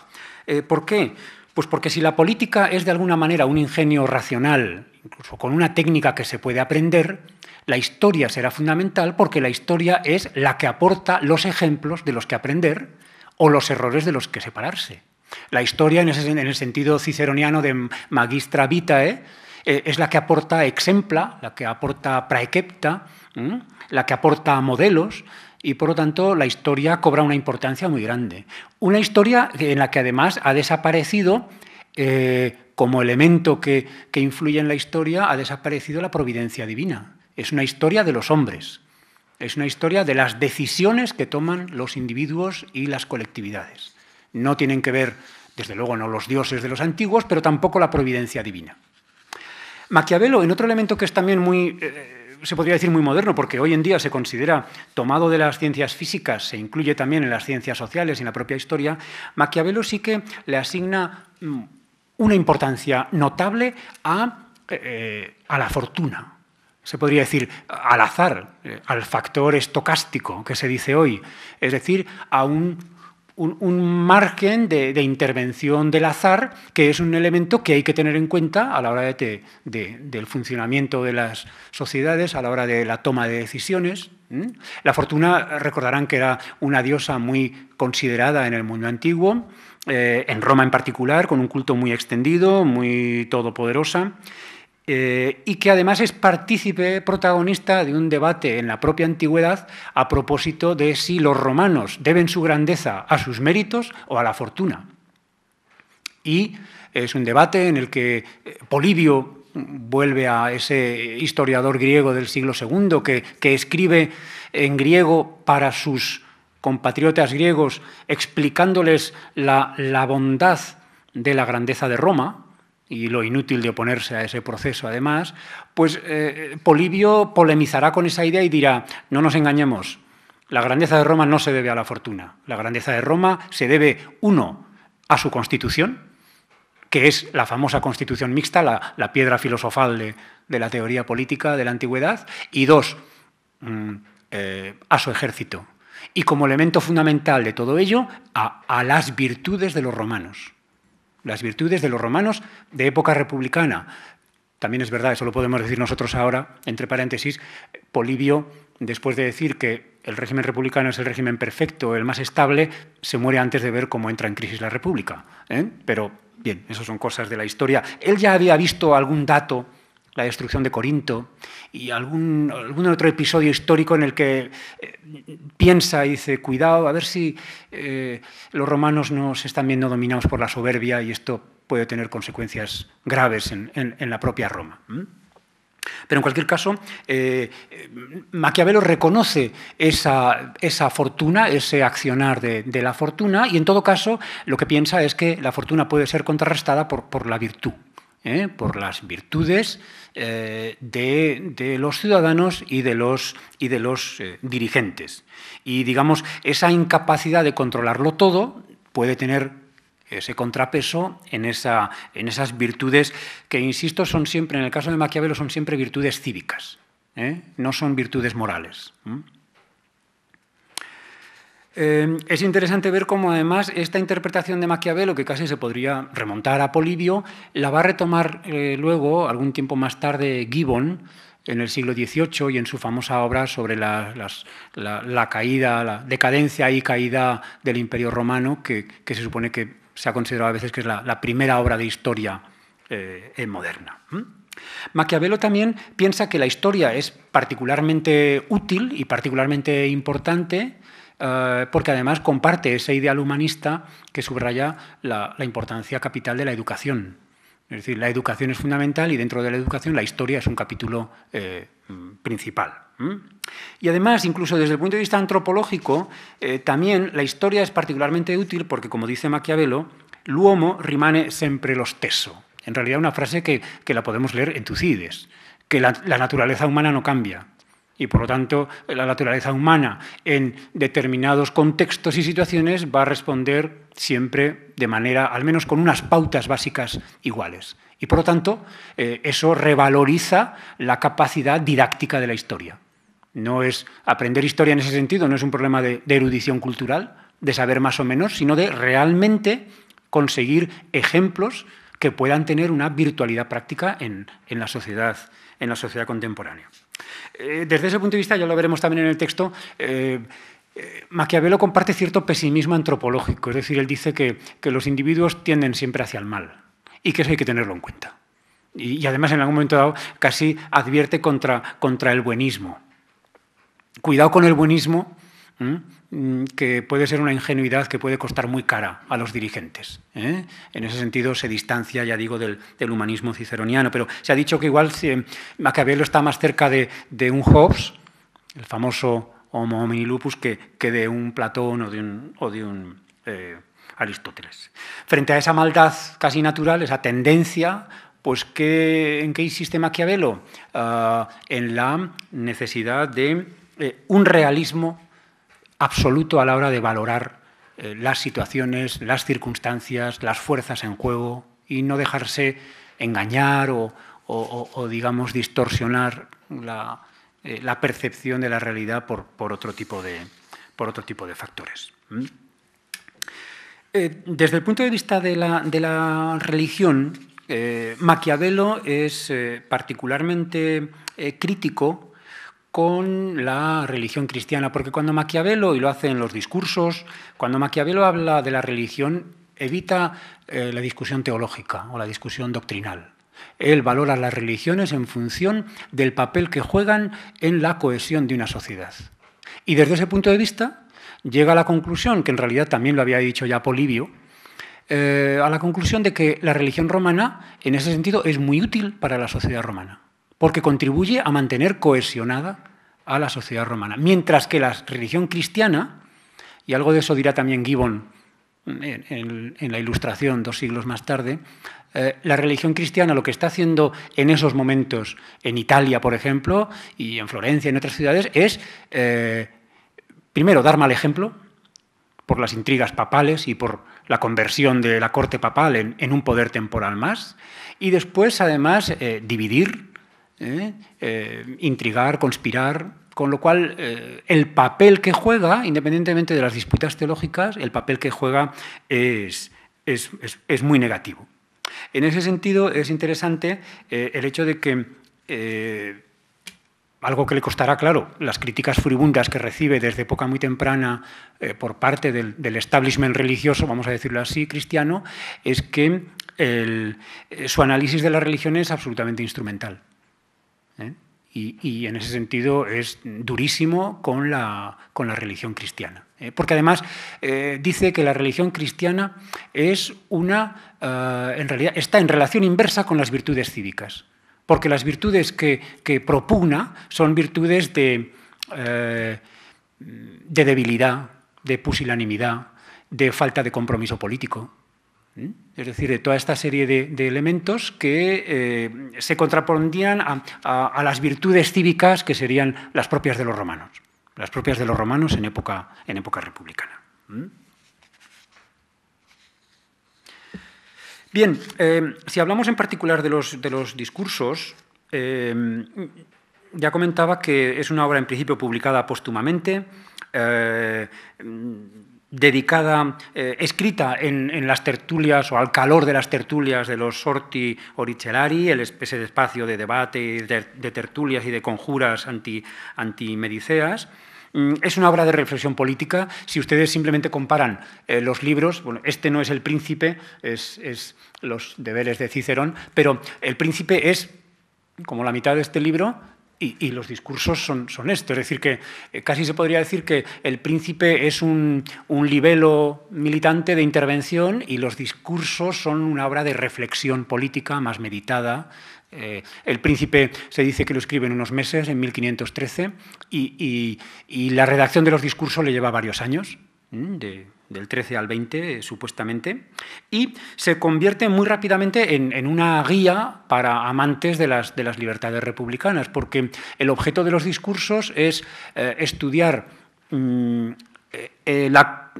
[SPEAKER 3] ¿Por qué? Pues porque si la política es de alguna manera un ingenio racional, incluso con una técnica que se puede aprender, la historia será fundamental porque la historia es la que aporta los ejemplos de los que aprender o los errores de los que separarse. La historia, en el sentido ciceroniano de magistra vitae, es la que aporta exempla, la que aporta praecepta, la que aporta modelos, y por lo tanto la historia cobra una importancia muy grande. Una historia en la que además ha desaparecido, como elemento que influye en la historia, ha desaparecido la providencia divina. Es una historia de los hombres, es una historia de las decisiones que toman los individuos y las colectividades. No tienen que ver, desde luego, no los dioses de los antiguos, pero tampoco la providencia divina. Maquiavelo, en otro elemento que es también muy, se podría decir muy moderno, porque hoy en día se considera tomado de las ciencias físicas, se incluye también en las ciencias sociales y en la propia historia, Maquiavelo sí que le asigna una importancia notable a la fortuna. Se podría decir al azar, al factor estocástico que se dice hoy, es decir, a un margen de intervención del azar, que es un elemento que hay que tener en cuenta a la hora del funcionamiento de las sociedades, a la hora de la toma de decisiones. La fortuna, recordarán que era una diosa muy considerada en el mundo antiguo, en Roma en particular, con un culto muy extendido, muy todopoderosa, y que además es partícipe protagonista de un debate en la propia antigüedad a propósito de si los romanos deben su grandeza a sus méritos o a la fortuna. Y es un debate en el que Polibio vuelve a ese historiador griego del siglo II que escribe en griego para sus compatriotas griegos explicándoles la bondad de la grandeza de Roma y lo inútil de oponerse a ese proceso, además, pues Polibio polemizará con esa idea y dirá, no nos engañemos, la grandeza de Roma no se debe a la fortuna. La grandeza de Roma se debe, uno, a su constitución, que es la famosa constitución mixta, la piedra filosofal de la teoría política de la antigüedad, y dos, a su ejército. Y como elemento fundamental de todo ello, a las virtudes de los romanos. Las virtudes de los romanos de época republicana. También es verdad, eso lo podemos decir nosotros ahora, entre paréntesis, Polibio, después de decir que el régimen republicano es el régimen perfecto, el más estable, se muere antes de ver cómo entra en crisis la república. Pero, bien, eso son cosas de la historia. Él ya había visto algún dato, la destrucción de Corinto, y algún otro episodio histórico en el que piensa y dice, cuidado, a ver si los romanos no se están viendo dominados por la soberbia y esto puede tener consecuencias graves en la propia Roma. Pero en cualquier caso, Maquiavelo reconoce esa fortuna, ese accionar de la fortuna, y en todo caso lo que piensa es que la fortuna puede ser contrarrestada por la virtud. Por las virtudes de los ciudadanos y de los dirigentes. Y, digamos, esa incapacidad de controlarlo todo puede tener ese contrapeso en esas virtudes que, insisto, son siempre, en el caso de Maquiavelo, son siempre virtudes cívicas, no son virtudes morales. Es interesante ver cómo, además, esta interpretación de Maquiavelo, que casi se podría remontar a Polibio, la va a retomar luego, algún tiempo más tarde, Gibbon, en el siglo XVIII, y en su famosa obra sobre la caída, la decadencia y caída del Imperio Romano, que se supone que se ha considerado a veces que es la primera obra de historia moderna. Maquiavelo también piensa que la historia es particularmente útil y particularmente importante porque además comparte ese ideal humanista que subraya la importancia capital de la educación. Es decir, la educación es fundamental y dentro de la educación la historia es un capítulo principal. Y además, incluso desde el punto de vista antropológico, también la historia es particularmente útil porque, como dice Maquiavelo, l'uomo rimane sempre lo stesso. En realidad una frase que la podemos leer en Tucídides, que la naturaleza humana no cambia. y por lo tanto la naturaleza humana en determinados contextos y situaciones va a responder siempre de manera, al menos con unas pautas básicas iguales. Y por lo tanto eso revaloriza la capacidad didáctica de la historia. No es aprender historia en ese sentido, no es un problema de erudición cultural, de saber más o menos, sino de realmente conseguir ejemplos que puedan tener una virtualidad práctica en la sociedad contemporánea. Desde ese punto de vista, ya lo veremos también en el texto, Maquiavelo comparte cierto pesimismo antropológico, es decir, él dice que los individuos tienden siempre hacia el mal y que eso hay que tenerlo en cuenta. Y además, en algún momento dado, casi advierte contra el buenismo. Cuidado con el buenismo, que puede ser una ingenuidad que puede costar muy cara a los dirigentes. En ese sentido se distancia, ya digo, del humanismo ciceroniano, pero se ha dicho que igual Maquiavelo está más cerca de un Hobbes, el famoso Homo homini lupus, que de un Platón o de un Aristóteles. Frente a esa maldad casi natural, esa tendencia, pues ¿en qué insiste Maquiavelo? En la necesidad de un realismo absoluto a la hora de valorar las situaciones, las circunstancias, las fuerzas en juego y no dejarse engañar o digamos, distorsionar la percepción de la realidad por otro tipo de factores. Desde el punto de vista de la religión, Maquiavelo es particularmente crítico con la religión cristiana, porque cuando Maquiavelo, y lo hace en los discursos, cuando Maquiavelo habla de la religión, evita la discusión teológica o la discusión doctrinal. Él valora las religiones en función del papel que juegan en la cohesión de una sociedad. Y desde ese punto de vista llega a la conclusión, que en realidad también lo había dicho ya Polibio, a la conclusión de que la religión romana, en ese sentido, es muy útil para la sociedad romana, porque contribuye a mantener cohesionada a la sociedad romana. Mientras que la religión cristiana, y algo de eso dirá también Gibbon en la Ilustración 2 siglos más tarde, la religión cristiana lo que está haciendo en esos momentos, en Italia, por ejemplo, y en Florencia, en otras ciudades, es, primero, dar mal ejemplo por las intrigas papales y por la conversión de la corte papal en un poder temporal más, y después, además, dividir, intrigar, conspirar, con lo cual el papel que juega, independientemente de las disputas teológicas, el papel que juega es muy negativo. En ese sentido es interesante el hecho de que algo que le costará, claro, las críticas furibundas que recibe desde época muy temprana por parte del establishment religioso, vamos a decirlo así, cristiano, es que su análisis de la religión es absolutamente instrumental. Y en ese sentido es durísimo con la religión cristiana. Porque además dice que la religión cristiana es en realidad está en relación inversa con las virtudes cívicas. Porque las virtudes que propugna son virtudes de debilidad, de pusilanimidad, de falta de compromiso político. Es decir, de toda esta serie de elementos que se contrapondrían a las virtudes cívicas que serían las propias de los romanos. Las propias de los romanos en época republicana. Bien, si hablamos en particular de los discursos, ya comentaba que es una obra en principio publicada póstumamente, dedicada, escrita en las tertulias o al calor de las tertulias de los Sorti Oricellari, ese espacio de debate, de tertulias y de conjuras antimediceas. Es una obra de reflexión política. Si ustedes simplemente comparan los libros, bueno, este no es El Príncipe, es Los deberes de Cicerón, pero El Príncipe es como la mitad de este libro y los discursos son esto. Es decir, que casi se podría decir que El Príncipe es un libelo militante de intervención y los discursos son una obra de reflexión política más meditada. El Príncipe se dice que lo escribe en unos meses, en 1513, y la redacción de los discursos le lleva varios años. del 13 al 20, supuestamente, y se convierte muy rápidamente en una guía para amantes de las libertades republicanas, porque el objeto de los discursos es estudiar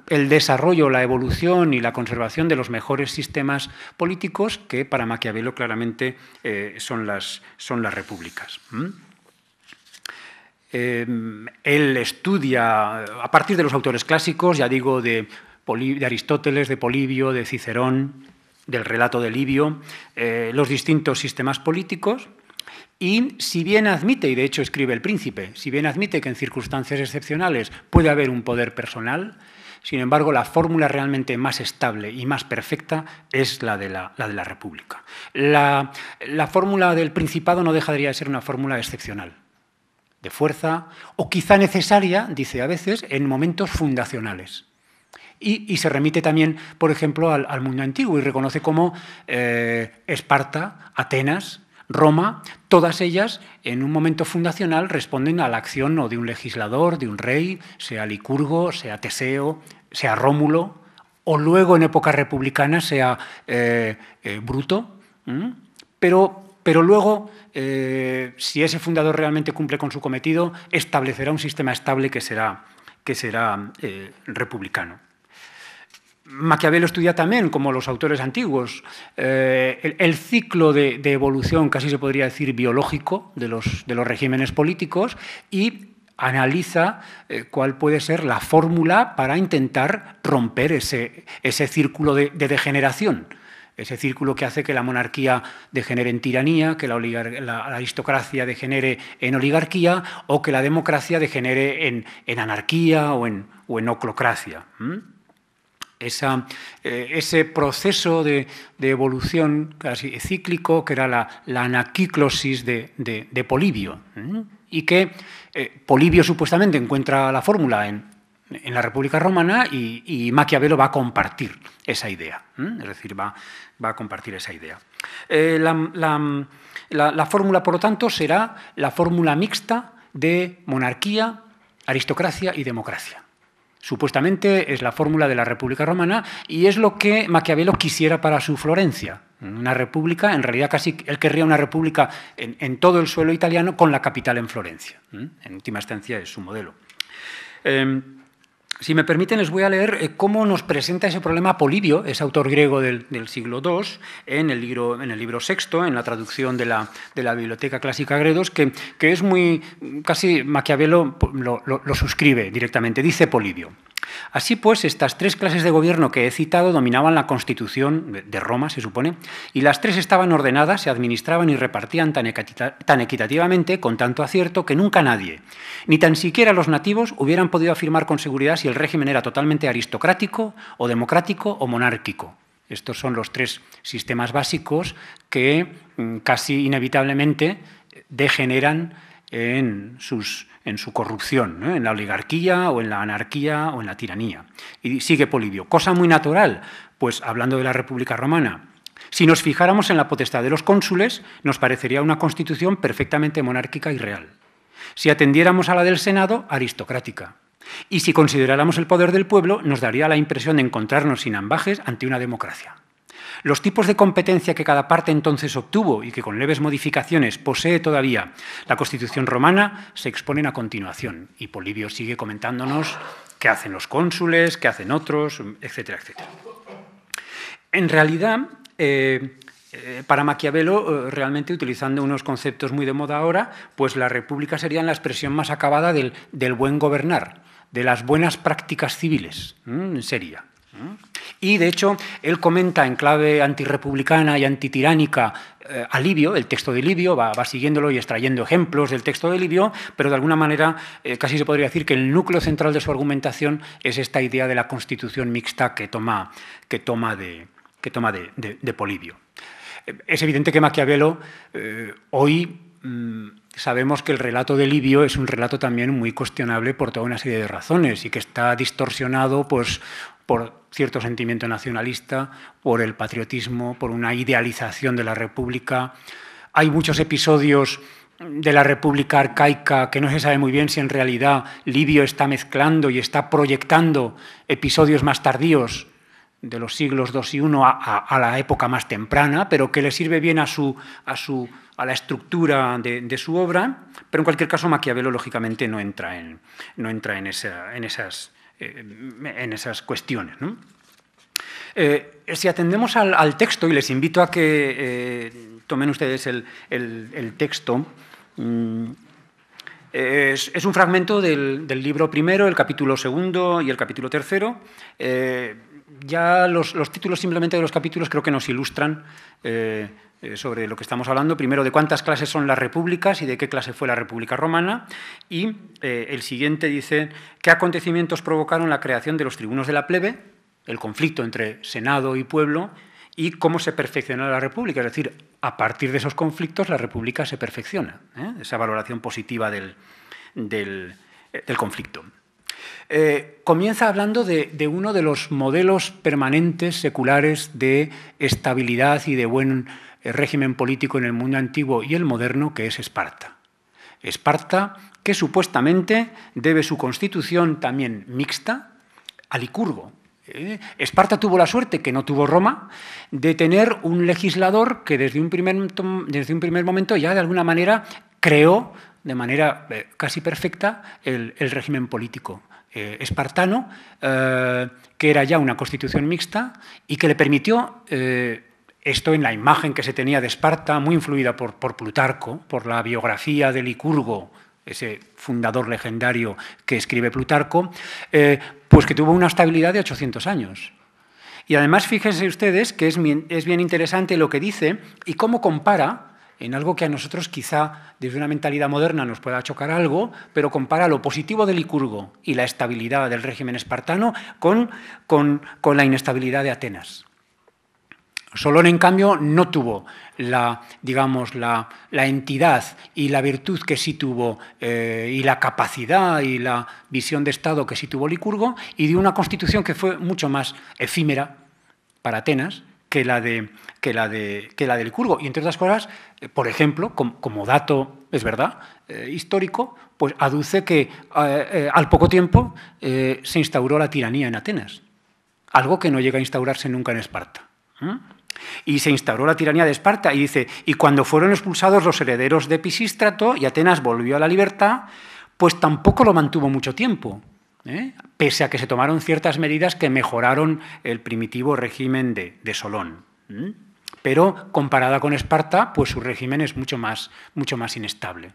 [SPEAKER 3] el desarrollo, la evolución y la conservación de los mejores sistemas políticos, que para Maquiavelo claramente son las repúblicas. Él estudia, a partir de los autores clásicos, ya digo, de Aristóteles, de Polibio, de Cicerón, del relato de Livio, los distintos sistemas políticos, y si bien admite, y de hecho escribe El Príncipe, si bien admite que en circunstancias excepcionales puede haber un poder personal, sin embargo, la fórmula realmente más estable y más perfecta es la de la República. La fórmula del Principado no dejaría de ser una fórmula excepcional, de fuerza, o quizá necesaria, dice a veces, en momentos fundacionales. Y se remite también, por ejemplo, al mundo antiguo y reconoce cómo Esparta, Atenas, Roma, todas ellas, en un momento fundacional, responden a la acción o de un legislador, de un rey, sea Licurgo, sea Teseo, sea Rómulo, o luego en época republicana sea Bruto, pero luego, si ese fundador realmente cumple con su cometido, establecerá un sistema estable que será republicano. Maquiavelo estudia también, como los autores antiguos, el ciclo de evolución, casi se podría decir biológico, de los regímenes políticos, y analiza cuál puede ser la fórmula para intentar romper ese círculo de degeneración. Ese círculo que hace que la monarquía degenere en tiranía, que la aristocracia degenere en oligarquía o que la democracia degenere en anarquía o en oclocracia. Ese proceso de evolución casi cíclico, que era la anaquíclosis de Polibio, y que Polibio supuestamente encuentra la fórmula en la República Romana y Maquiavelo va a compartir esa idea, es decir, va a compartir esa idea. La fórmula, por lo tanto, será la fórmula mixta de monarquía, aristocracia y democracia. Supuestamente es la fórmula de la República Romana y es lo que Maquiavelo quisiera para su Florencia. Una república, en realidad casi él querría una república en todo el suelo italiano con la capital en Florencia. En última instancia es su modelo. Si me permiten, les voy a leer cómo nos presenta ese problema Polibio, ese autor griego del siglo II, en el libro sexto, en la traducción de la Biblioteca Clásica Gredos, que es muy, casi Maquiavelo lo suscribe directamente. Dice Polibio: así pues, estas tres clases de gobierno que he citado dominaban la Constitución de Roma, se supone, y las tres estaban ordenadas, se administraban y repartían tan equitativamente, con tanto acierto, que nunca nadie, ni tan siquiera los nativos, hubieran podido afirmar con seguridad si el régimen era totalmente aristocrático, o democrático, o monárquico. Estos son los tres sistemas básicos que casi inevitablemente degeneran en su corrupción, ¿no? En la oligarquía o en la anarquía o en la tiranía. Y sigue Polibio: cosa muy natural, pues hablando de la República Romana, si nos fijáramos en la potestad de los cónsules, nos parecería una constitución perfectamente monárquica y real. Si atendiéramos a la del Senado, aristocrática. Y si consideráramos el poder del pueblo, nos daría la impresión de encontrarnos sin ambajes ante una democracia. Los tipos de competencia que cada parte entonces obtuvo y que con leves modificaciones posee todavía la Constitución romana se exponen a continuación. Y Polibio sigue comentándonos qué hacen los cónsules, qué hacen otros, etcétera, etcétera. En realidad, para Maquiavelo, realmente utilizando unos conceptos muy de moda ahora, pues la república sería la expresión más acabada del buen gobernar, de las buenas prácticas civiles, sería. Y, de hecho, él comenta en clave antirrepublicana y antitiránica a Livio, el texto de Livio, va siguiéndolo y extrayendo ejemplos del texto de Livio, pero de alguna manera casi se podría decir que el núcleo central de su argumentación es esta idea de la constitución mixta que toma de Polibio. Es evidente que Maquiavelo hoy sabemos que el relato de Livio es un relato también muy cuestionable por toda una serie de razones y que está distorsionado pues, por cierto sentimiento nacionalista, por el patriotismo, por una idealización de la República. Hay muchos episodios de la República arcaica, que no se sabe muy bien si en realidad Livio está mezclando y está proyectando episodios más tardíos de los siglos II y I a la época más temprana, pero que le sirve bien a la estructura de su obra, pero en cualquier caso Maquiavelo lógicamente no entra en esas cuestiones, ¿no? Si atendemos al texto, y les invito a que tomen ustedes el texto, es un fragmento del libro primero, el capítulo segundo y el capítulo tercero. Ya los títulos simplemente de los capítulos creo que nos ilustran sobre lo que estamos hablando. Primero, de cuántas clases son las repúblicas y de qué clase fue la República Romana. Y el siguiente dice, ¿qué acontecimientos provocaron la creación de los tribunos de la plebe, el conflicto entre Senado y pueblo, y cómo se perfeccionó la República? Es decir, a partir de esos conflictos la República se perfecciona, esa valoración positiva del conflicto. Comienza hablando de uno de los modelos permanentes, seculares, de estabilidad y de buen régimen político en el mundo antiguo y el moderno, que es Esparta. Esparta, que supuestamente debe su constitución también mixta a Licurgo. Esparta tuvo la suerte, que no tuvo Roma, de tener un legislador que desde un primer momento ya de alguna manera creó de manera casi perfecta el régimen político espartano, que era ya una constitución mixta y que le permitió, esto en la imagen que se tenía de Esparta, muy influida por Plutarco, por la biografía de Licurgo, ese fundador legendario que escribe Plutarco, pues que tuvo una estabilidad de 800 años. Y además, fíjense ustedes que es bien interesante lo que dice y cómo compara, en algo que a nosotros quizá desde una mentalidad moderna nos pueda chocar algo, pero compara lo positivo de Licurgo y la estabilidad del régimen espartano con la inestabilidad de Atenas. Solón, en cambio, no tuvo la entidad y la virtud que sí tuvo, y la capacidad y la visión de Estado que sí tuvo Licurgo, y dio una constitución que fue mucho más efímera para Atenas que la de Licurgo. Y entre otras cosas, por ejemplo, como dato, es verdad, histórico, pues aduce que al poco tiempo se instauró la tiranía en Atenas, algo que no llega a instaurarse nunca en Esparta. Y se instauró la tiranía de Esparta, y dice, y cuando fueron expulsados los herederos de Pisístrato y Atenas volvió a la libertad, pues tampoco lo mantuvo mucho tiempo, pese a que se tomaron ciertas medidas que mejoraron el primitivo régimen de Solón. Pero comparada con Esparta, pues su régimen es mucho más inestable.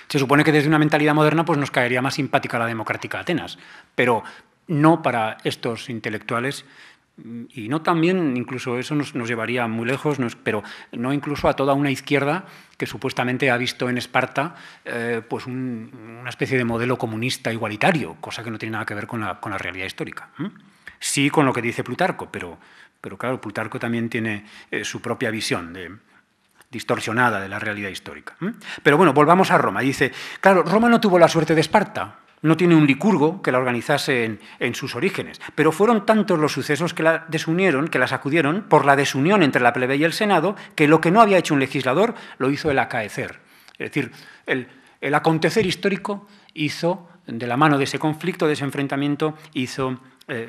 [SPEAKER 3] Se supone que desde una mentalidad moderna pues nos caería más simpática la democrática de Atenas, pero no para estos intelectuales. Y no también, incluso eso nos llevaría muy lejos, pero no incluso a toda una izquierda que supuestamente ha visto en Esparta pues una especie de modelo comunista igualitario, cosa que no tiene nada que ver con la realidad histórica. Sí con lo que dice Plutarco, pero claro, Plutarco también tiene su propia visión distorsionada de la realidad histórica. Pero bueno, volvamos a Roma. Dice, claro, Roma no tuvo la suerte de Esparta. No tiene un Licurgo que la organizase en sus orígenes, pero fueron tantos los sucesos que la desunieron, que la sacudieron por la desunión entre la plebe y el Senado, que lo que no había hecho un legislador lo hizo el acaecer. Es decir, el acontecer histórico hizo, de la mano de ese conflicto, de ese enfrentamiento, hizo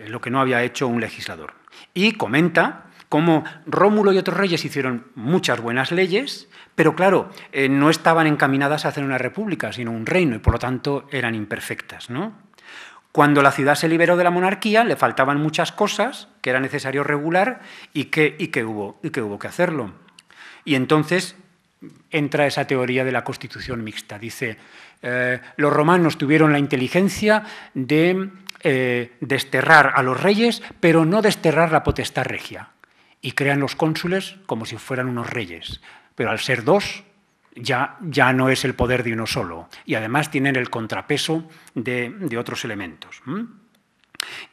[SPEAKER 3] lo que no había hecho un legislador. Y comenta cómo Rómulo y otros reyes hicieron muchas buenas leyes, pero claro, no estaban encaminadas a hacer una república, sino un reino, y por lo tanto eran imperfectas, ¿no? Cuando la ciudad se liberó de la monarquía, le faltaban muchas cosas que era necesario regular y que hubo que hacerlo. Y entonces entra esa teoría de la constitución mixta. Dice, los romanos tuvieron la inteligencia de desterrar a los reyes, pero no desterrar la potestad regia. Y crean los cónsules como si fueran unos reyes. Pero al ser dos, ya no es el poder de uno solo. Y además tienen el contrapeso de otros elementos.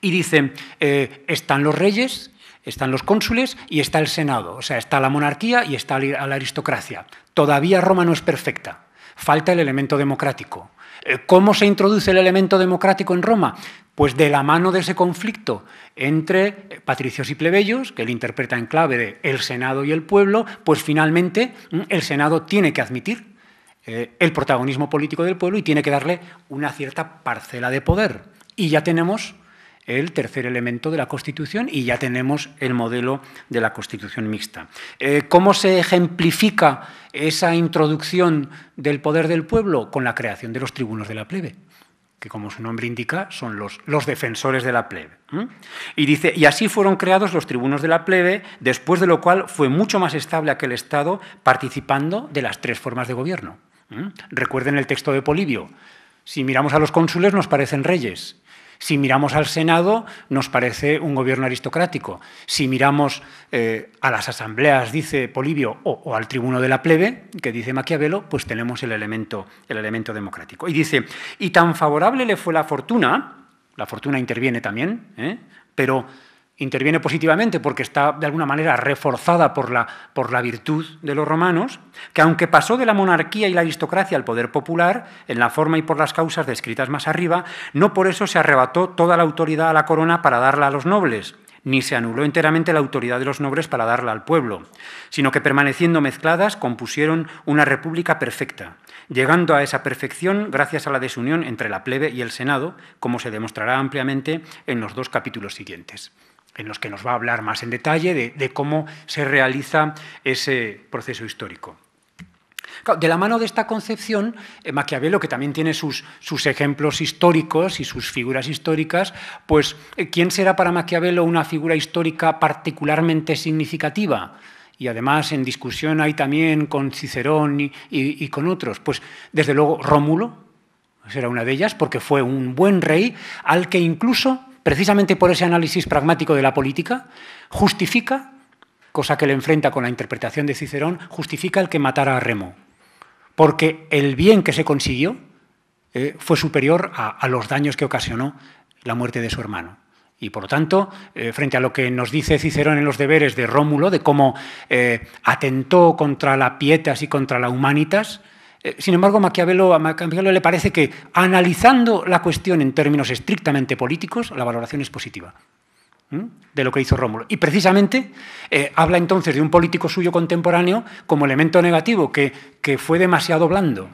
[SPEAKER 3] Y dice, están los reyes, están los cónsules y está el Senado. O sea, está la monarquía y está la aristocracia. Todavía Roma no es perfecta. Falta el elemento democrático. ¿Cómo se introduce el elemento democrático en Roma? Pues de la mano de ese conflicto entre patricios y plebeyos, que él interpreta en clave de el Senado y el pueblo, pues finalmente el Senado tiene que admitir el protagonismo político del pueblo y tiene que darle una cierta parcela de poder. Y ya tenemos el tercer elemento de la Constitución y ya tenemos el modelo de la Constitución mixta. ¿Cómo se ejemplifica esa introducción del poder del pueblo? Con la creación de los tribunos de la plebe, que como su nombre indica son los defensores de la plebe. Y dice, y así fueron creados los tribunos de la plebe, después de lo cual fue mucho más estable aquel Estado participando de las tres formas de gobierno. Recuerden el texto de Polibio. Si miramos a los cónsules nos parecen reyes. Si miramos al Senado, nos parece un gobierno aristocrático. Si miramos a las asambleas, dice Polibio, o al tribuno de la plebe, que dice Maquiavelo, pues tenemos el elemento democrático. Y dice, y tan favorable le fue la fortuna interviene también, pero interviene positivamente porque está de alguna manera reforzada por la virtud de los romanos, que aunque pasó de la monarquía y la aristocracia al poder popular, en la forma y por las causas descritas más arriba, no por eso se arrebató toda la autoridad a la corona para darla a los nobles, ni se anuló enteramente la autoridad de los nobles para darla al pueblo, sino que permaneciendo mezcladas compusieron una república perfecta, llegando a esa perfección gracias a la desunión entre la plebe y el Senado, como se demostrará ampliamente en los dos capítulos siguientes, en los que nos va a hablar más en detalle de cómo se realiza ese proceso histórico. De la mano de esta concepción, Maquiavelo, que también tiene sus ejemplos históricos y sus figuras históricas, pues ¿quién será para Maquiavelo una figura histórica particularmente significativa? Y además en discusión hay también con Cicerón y con otros. Pues desde luego Rómulo será una de ellas, porque fue un buen rey al que incluso, precisamente por ese análisis pragmático de la política, justifica, cosa que le enfrenta con la interpretación de Cicerón, justifica el que matara a Remo, porque el bien que se consiguió fue superior a los daños que ocasionó la muerte de su hermano. Y, por lo tanto, frente a lo que nos dice Cicerón en los deberes de Rómulo, de cómo atentó contra la pietas y contra la humanitas, sin embargo, a Maquiavelo le parece que, analizando la cuestión en términos estrictamente políticos, la valoración es positiva de lo que hizo Rómulo. Y precisamente habla entonces de un político suyo contemporáneo como elemento negativo, que fue demasiado blando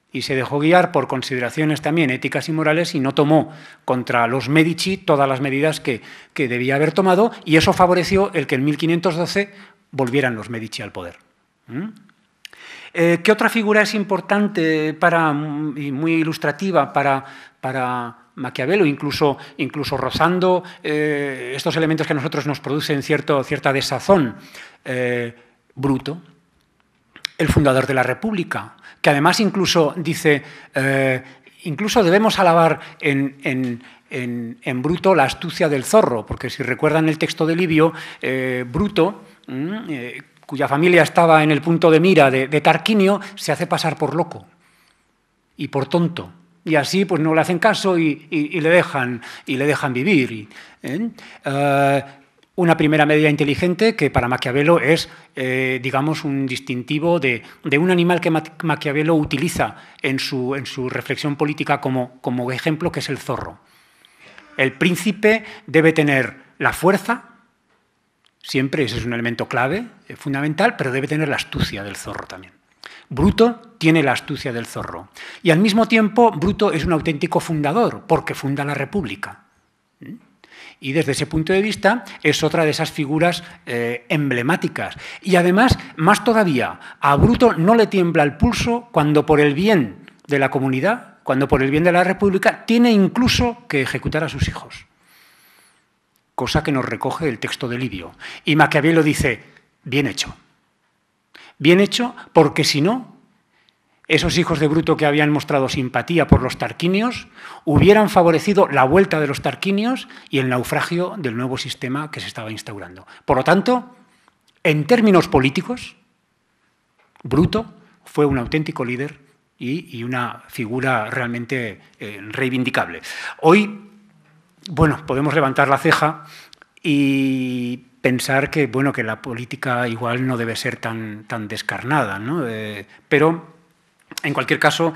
[SPEAKER 3] y se dejó guiar por consideraciones también éticas y morales y no tomó contra los Medici todas las medidas que debía haber tomado, y eso favoreció el que en 1512 volvieran los Medici al poder. ¿Qué otra figura es importante y muy ilustrativa para Maquiavelo, incluso rozando estos elementos que a nosotros nos producen cierta desazón? Bruto, el fundador de la República, que además incluso dice, incluso debemos alabar en Bruto la astucia del zorro, porque si recuerdan el texto de Livio, Bruto, cuya familia estaba en el punto de mira de Tarquinio, se hace pasar por loco y por tonto. Y así pues no le hacen caso y le dejan vivir. Una primera medida inteligente que para Maquiavelo es, digamos, un distintivo de un animal que Maquiavelo utiliza en su reflexión política como ejemplo, que es el zorro. El príncipe debe tener la fuerza, siempre ese es un elemento clave, fundamental, pero debe tener la astucia del zorro también. Bruto tiene la astucia del zorro. Y al mismo tiempo, Bruto es un auténtico fundador, porque funda la República. Y desde ese punto de vista es otra de esas figuras emblemáticas. Y además, más todavía, a Bruto no le tiembla el pulso cuando por el bien de la comunidad, cuando por el bien de la República, tiene incluso que ejecutar a sus hijos. Cosa que nos recoge el texto de Livio. Y Maquiavelo dice, bien hecho. Bien hecho, porque si no, esos hijos de Bruto que habían mostrado simpatía por los tarquinios hubieran favorecido la vuelta de los tarquinios y el naufragio del nuevo sistema que se estaba instaurando. Por lo tanto, en términos políticos, Bruto fue un auténtico líder y una figura realmente reivindicable. Hoy, bueno, podemos levantar la ceja y pensar que, bueno, que la política igual no debe ser tan descarnada, ¿no? Pero, en cualquier caso,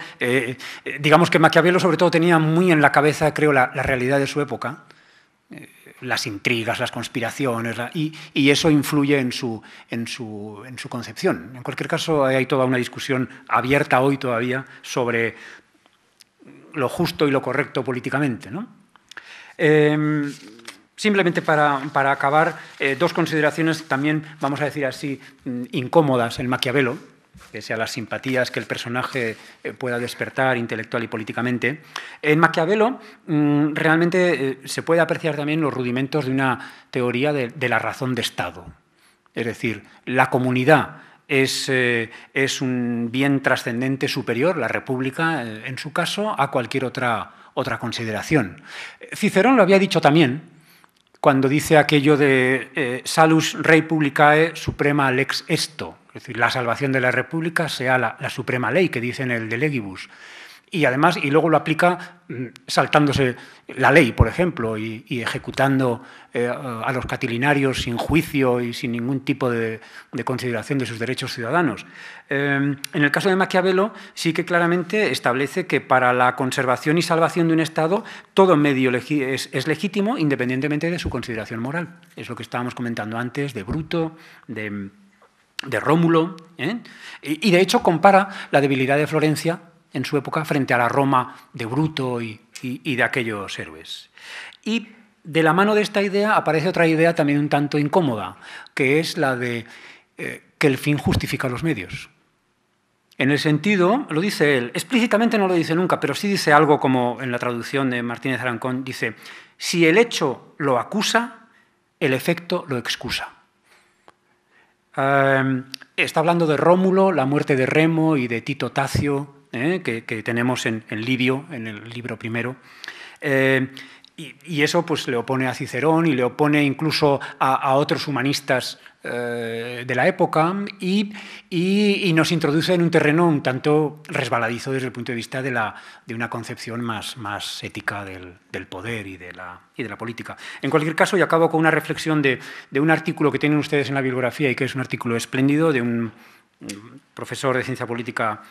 [SPEAKER 3] digamos que Maquiavelo sobre todo tenía muy en la cabeza, creo, la realidad de su época. las intrigas, las conspiraciones, y eso influye en su concepción. En cualquier caso, hay toda una discusión abierta hoy todavía sobre lo justo y lo correcto políticamente, ¿no? Simplemente para acabar, dos consideraciones también, vamos a decir así, incómodas en Maquiavelo, pese a las simpatías que el personaje pueda despertar intelectual y políticamente. En Maquiavelo realmente se puede apreciar también los rudimentos de una teoría de la razón de Estado. Es decir, la comunidad es un bien trascendente superior, la república, en su caso, a cualquier otra consideración. Cicerón lo había dicho también, cuando dice aquello de salus rei publicae suprema lex esto, es decir, la salvación de la república sea la suprema ley, que dice en el De Legibus. Y además, y luego lo aplica saltándose la ley, por ejemplo, y ejecutando a los catilinarios sin juicio y sin ningún tipo de consideración de sus derechos ciudadanos. En el caso de Maquiavelo, sí que claramente establece que para la conservación y salvación de un Estado, todo medio es legítimo, independientemente de su consideración moral. Es lo que estábamos comentando antes de Bruto, de Rómulo, y de hecho compara la debilidad de Florencia en su época frente a la Roma de Bruto y de aquellos héroes. Y de la mano de esta idea aparece otra idea también un tanto incómoda, que es la de que el fin justifica los medios. En el sentido, lo dice él, explícitamente no lo dice nunca, pero sí dice algo como en la traducción de Martínez Arancón, dice, si el hecho lo acusa, el efecto lo excusa. Está hablando de Rómulo, la muerte de Remo y de Tito Tacio, que tenemos en Livio, en el libro primero. Y eso pues, le opone a Cicerón y le opone incluso a otros humanistas de la época y nos introduce en un terreno un tanto resbaladizo desde el punto de vista de una concepción más ética del poder y de la política. En cualquier caso, y acabo con una reflexión de un artículo que tienen ustedes en la bibliografía y que es un artículo espléndido de un profesor de ciencia política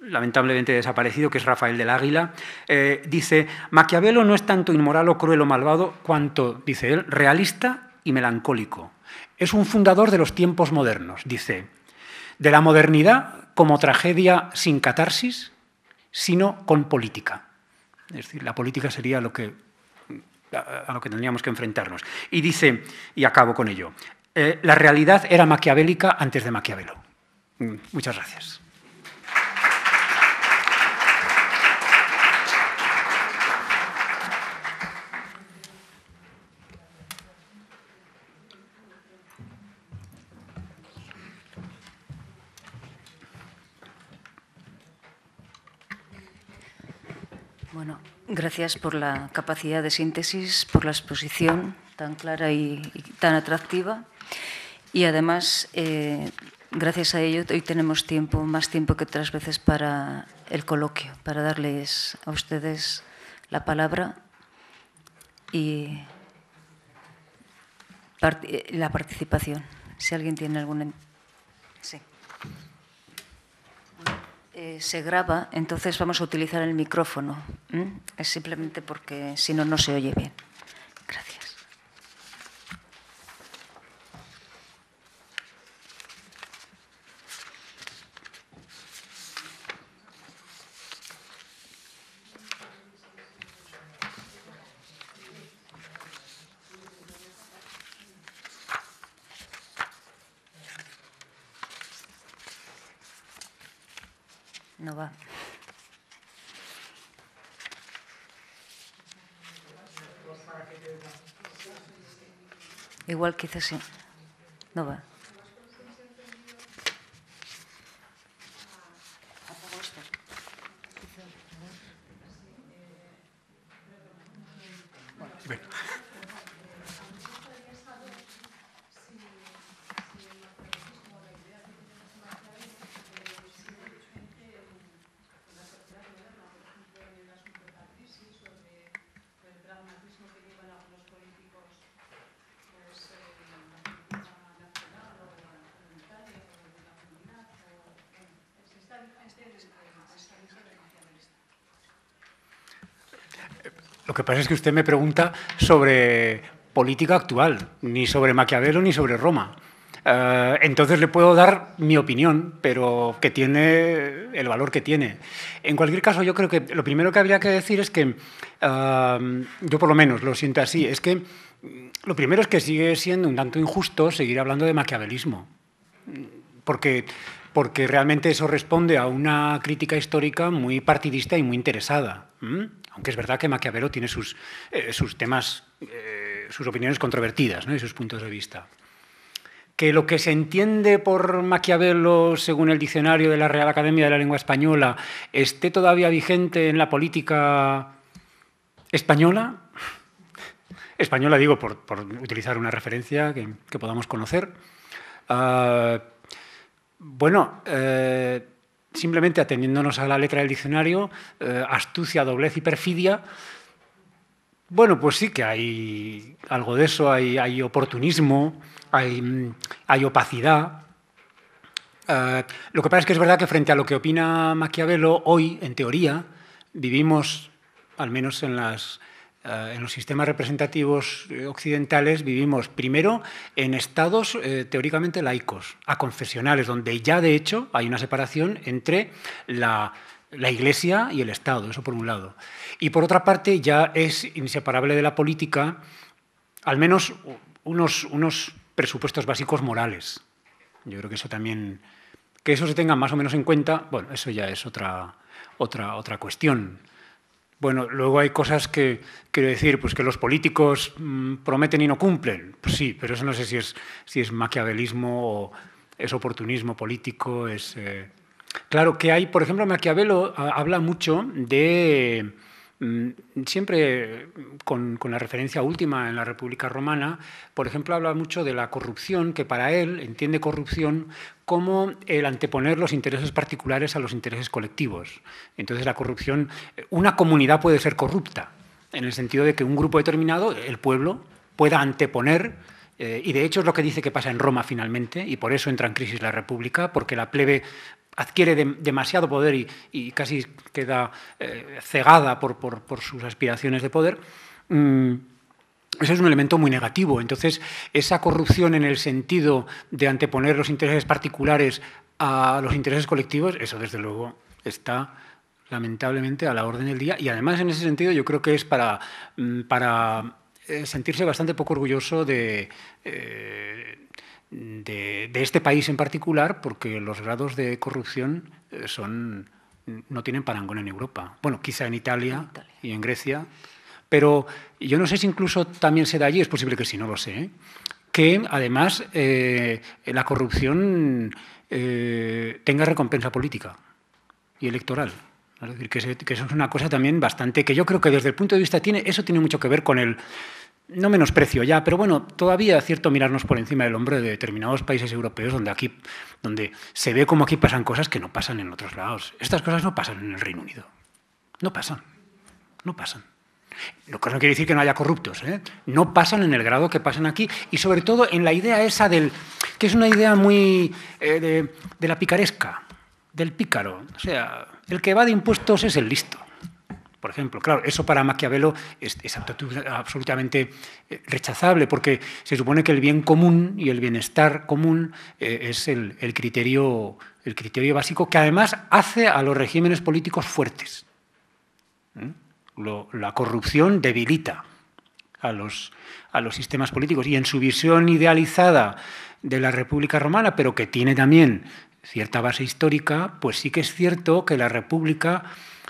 [SPEAKER 3] lamentablemente desaparecido, que es Rafael del Águila, dice, Maquiavelo no es tanto inmoral o cruel o malvado cuanto, dice él, realista y melancólico. Es un fundador de los tiempos modernos, dice, de la modernidad como tragedia sin catarsis, sino con política. Es decir, la política sería a lo que tendríamos que enfrentarnos. Y dice, y acabo con ello, la realidad era maquiavélica antes de Maquiavelo. Muchas gracias.
[SPEAKER 1] Bueno, gracias por la capacidad de síntesis, por la exposición tan clara y tan atractiva. Y además, gracias a ello, hoy tenemos más tiempo que otras veces para el coloquio, para darles a ustedes la palabra y la participación. Si alguien tiene alguna... Sí. Se graba, entonces vamos a utilizar el micrófono. Es simplemente porque si no, no se oye bien. Gracias. No va. Igual quizás sí. No va.
[SPEAKER 3] Bueno. Lo que pasa es que usted me pregunta sobre política actual, ni sobre Maquiavelo ni sobre Roma. Entonces le puedo dar mi opinión, pero que tiene el valor que tiene. En cualquier caso, yo creo que lo primero que habría que decir es que, yo por lo menos lo siento así, es que lo primero es que sigue siendo un tanto injusto seguir hablando de maquiavelismo, porque realmente eso responde a una crítica histórica muy partidista y muy interesada. Aunque es verdad que Maquiavelo tiene sus temas, sus opiniones controvertidas, ¿no? Y sus puntos de vista. Que lo que se entiende por Maquiavelo, según el diccionario de la Real Academia de la Lengua Española, esté todavía vigente en la política española. Española, digo, por utilizar una referencia que podamos conocer. Bueno, simplemente ateniéndonos a la letra del diccionario, astucia, doblez y perfidia, bueno, pues sí que hay algo de eso, hay oportunismo, hay opacidad. Lo que pasa es que es verdad que frente a lo que opina Maquiavelo, hoy, en teoría, vivimos, al menos en los sistemas representativos occidentales, vivimos primero en estados teóricamente laicos, aconfesionales, donde ya de hecho hay una separación entre la Iglesia y el Estado, eso por un lado. Y por otra parte ya es inseparable de la política, al menos unos presupuestos básicos morales. Yo creo que eso también, que eso se tenga más o menos en cuenta, bueno, eso ya es otra cuestión. Bueno, luego hay cosas que, quiero decir, pues que los políticos prometen y no cumplen. Pues sí, pero eso no sé si es maquiavelismo o es oportunismo político. Claro que hay, por ejemplo, Maquiavelo habla mucho de, siempre con la referencia última en la República Romana, por ejemplo, habla mucho de la corrupción, que para él entiende corrupción como el anteponer los intereses particulares a los intereses colectivos. Entonces, la corrupción, una comunidad puede ser corrupta, en el sentido de que un grupo determinado, el pueblo, pueda anteponer, y de hecho es lo que dice que pasa en Roma finalmente, y por eso entra en crisis la República, porque la plebe adquiere demasiado poder y casi queda cegada por sus aspiraciones de poder. Eso es un elemento muy negativo. Entonces, esa corrupción en el sentido de anteponer los intereses particulares a los intereses colectivos, eso desde luego está lamentablemente a la orden del día. Y además, en ese sentido, yo creo que es para sentirse bastante poco orgulloso de este país en particular, porque los grados de corrupción no tienen parangón en Europa. Bueno, quizá en Italia y en Grecia, pero yo no sé si incluso también se da allí, es posible que sí, no lo sé, que además la corrupción tenga recompensa política y electoral. Es decir, que eso es una cosa también bastante, que yo creo que desde el punto de vista eso tiene mucho que ver con el, no menosprecio ya, pero bueno, todavía cierto mirarnos por encima del hombro de determinados países europeos donde se ve como aquí pasan cosas que no pasan en otros lados. Estas cosas no pasan en el Reino Unido. No pasan. Lo que no quiere decir que no haya corruptos, ¿eh? No pasan en el grado que pasan aquí, y sobre todo en la idea esa que es una idea muy de la picaresca, del pícaro. O sea, el que va de impuestos es el listo. Por ejemplo, claro, eso para Maquiavelo es absolutamente rechazable, porque se supone que el bien común y el bienestar común es el criterio básico, que además hace a los regímenes políticos fuertes. La corrupción debilita a los sistemas políticos, y en su visión idealizada de la República Romana, pero que tiene también cierta base histórica, pues sí que es cierto que la República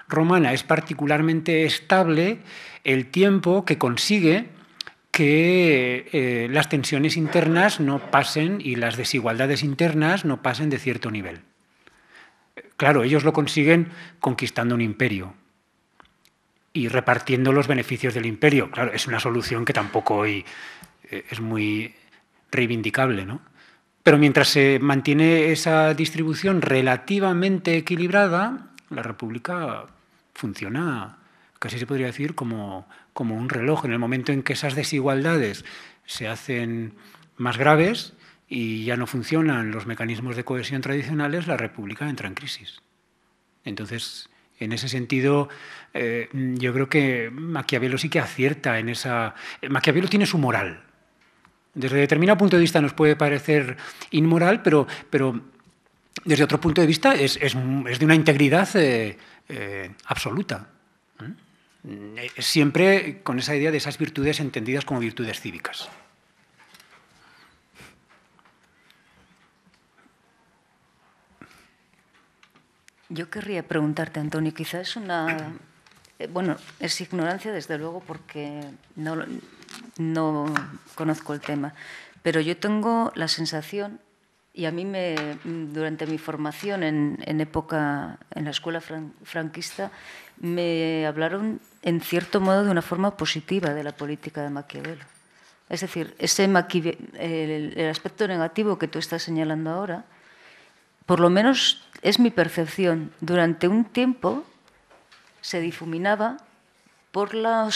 [SPEAKER 3] Romana es particularmente estable el tiempo que consigue que las tensiones internas no pasen y las desigualdades internas no pasen de cierto nivel. Claro, ellos lo consiguen conquistando un imperio y repartiendo los beneficios del imperio. Claro, es una solución que tampoco hoy es muy reivindicable, ¿no? Pero mientras se mantiene esa distribución relativamente equilibrada, la República funciona, casi se podría decir, como un reloj. En el momento en que esas desigualdades se hacen más graves y ya no funcionan los mecanismos de cohesión tradicionales, la República entra en crisis. Entonces, En ese sentido, yo creo que Maquiavelo sí que acierta en esa... Maquiavelo tiene su moral. Desde determinado punto de vista nos puede parecer inmoral, pero desde otro punto de vista es de una integridad absoluta. Siempre con esa idea de esas virtudes entendidas como virtudes cívicas.
[SPEAKER 1] Yo querría preguntarte, Antonio, quizás es una... Bueno, es ignorancia, desde luego, porque no conozco el tema, pero yo tengo la sensación, y a mí durante mi formación en la escuela franquista, me hablaron, en cierto modo, de una forma positiva de la política de Maquiavelo. Es decir, el aspecto negativo que tú estás señalando ahora, por lo menos es mi percepción, durante un tiempo se difuminaba por la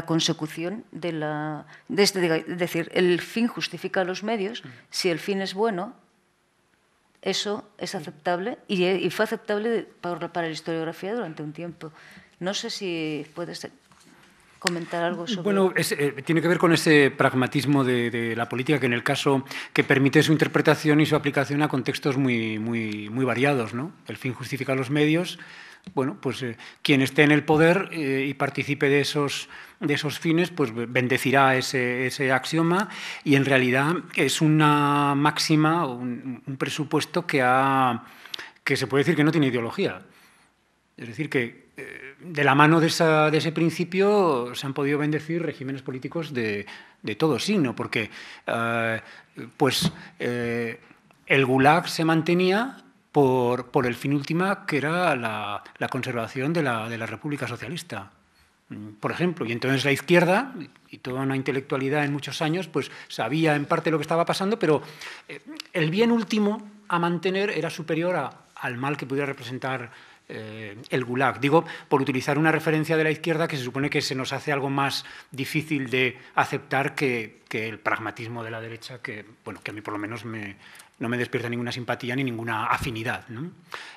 [SPEAKER 1] consecución es decir, el fin justifica los medios. Si el fin es bueno, eso es aceptable y fue aceptable para la historiografía durante un tiempo. No sé si puedes comentar algo sobre...
[SPEAKER 3] Bueno, tiene que ver con ese pragmatismo de la política que en el caso que permite su interpretación y su aplicación a contextos muy variados, ¿no? El fin justifica los medios. Bueno, pues quien esté en el poder y participe de esos fines, pues bendecirá ese axioma, y en realidad es una máxima, un presupuesto que se puede decir que no tiene ideología. Es decir, que de la mano de ese principio se han podido bendecir regímenes políticos de todo signo, porque el Gulag se mantenía por el fin última, que era la conservación de la República Socialista, por ejemplo. Y entonces la izquierda, y toda una intelectualidad en muchos años, pues sabía en parte lo que estaba pasando, pero el bien último a mantener era superior al mal que pudiera representar el Gulag. Digo, por utilizar una referencia de la izquierda que se supone que se nos hace algo más difícil de aceptar que el pragmatismo de la derecha, que a mí por lo menos no me despierta ninguna simpatía ni ninguna afinidad, ¿no?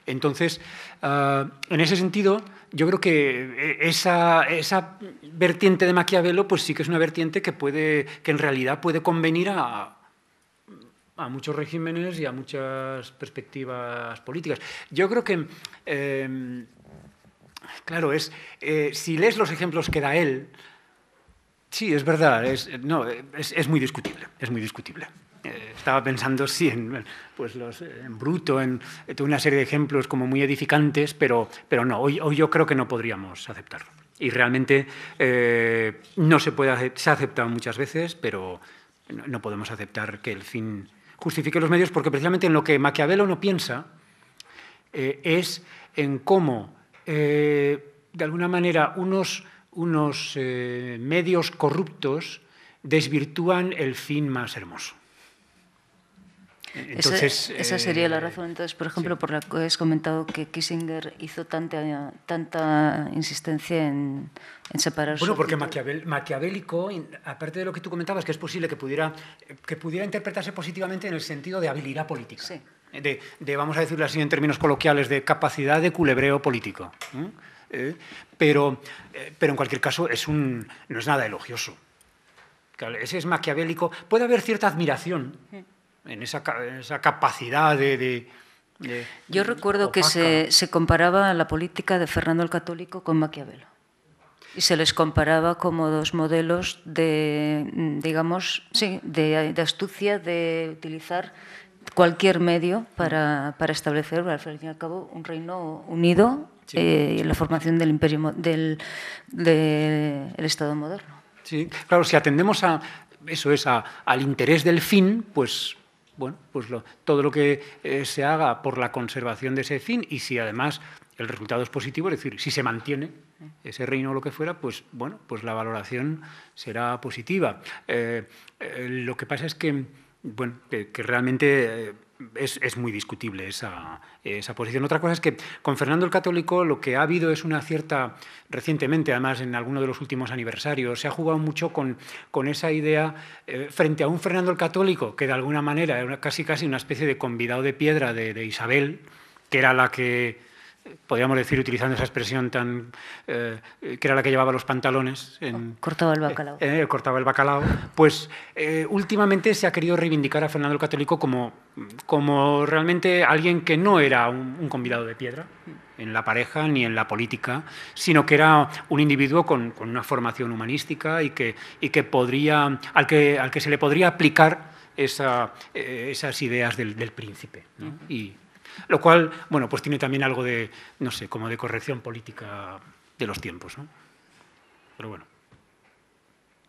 [SPEAKER 3] Entonces, en ese sentido, yo creo que esa vertiente de Maquiavelo, pues sí que es una vertiente que en realidad puede convenir a muchos regímenes y a muchas perspectivas políticas. Yo creo que, claro, si lees los ejemplos que da él, sí, es verdad, es muy discutible, es muy discutible. Estaba pensando, sí, en Bruto, en toda una serie de ejemplos como muy edificantes, pero no, hoy yo creo que no podríamos aceptarlo. Y realmente no se ha aceptado muchas veces, pero no podemos aceptar que el fin justifique los medios, porque precisamente en lo que Maquiavelo no piensa es en cómo, de alguna manera, unos medios corruptos desvirtúan el fin más hermoso. Entonces,
[SPEAKER 1] esa sería la razón, entonces, por ejemplo, sí, por la que has comentado que Kissinger hizo tanta insistencia en separar...
[SPEAKER 3] Bueno, porque maquiavélico, aparte de lo que tú comentabas, que es posible que pudiera interpretarse positivamente en el sentido de habilidad política, sí, de vamos a decirlo así en términos coloquiales, de capacidad de culebreo político. Pero en cualquier caso no es nada elogioso. Ese es maquiavélico. Puede haber cierta admiración en esa capacidad de
[SPEAKER 1] Yo recuerdo que se comparaba la política de Fernando el Católico con Maquiavelo. Y se les comparaba como dos modelos de astucia, de utilizar cualquier medio para establecer, al fin y al cabo, un reino unido, sí, y la formación del imperio del Estado moderno.
[SPEAKER 3] Sí, claro, si atendemos al interés del fin, pues todo lo que se haga por la conservación de ese fin, y si además el resultado es positivo, es decir, si se mantiene ese reino o lo que fuera, pues la valoración será positiva. Lo que pasa es que realmente es muy discutible esa posición. Otra cosa es que con Fernando el Católico lo que ha habido es una cierta, recientemente además en alguno de los últimos aniversarios, se ha jugado mucho con esa idea frente a un Fernando el Católico que de alguna manera era casi una especie de convidado de piedra de Isabel, que era la que podríamos decir, utilizando esa expresión tan que era la que llevaba los pantalones.
[SPEAKER 1] Cortaba el bacalao.
[SPEAKER 3] Cortaba el bacalao. Pues últimamente se ha querido reivindicar a Fernando el Católico como realmente alguien que no era un convidado de piedra en la pareja ni en la política, sino que era un individuo con una formación humanística y que podría, al que se le podría aplicar esas ideas del príncipe, ¿no? Y lo cual, bueno, pues tiene también algo de, no sé, como de corrección política de los tiempos, ¿no? Pero bueno.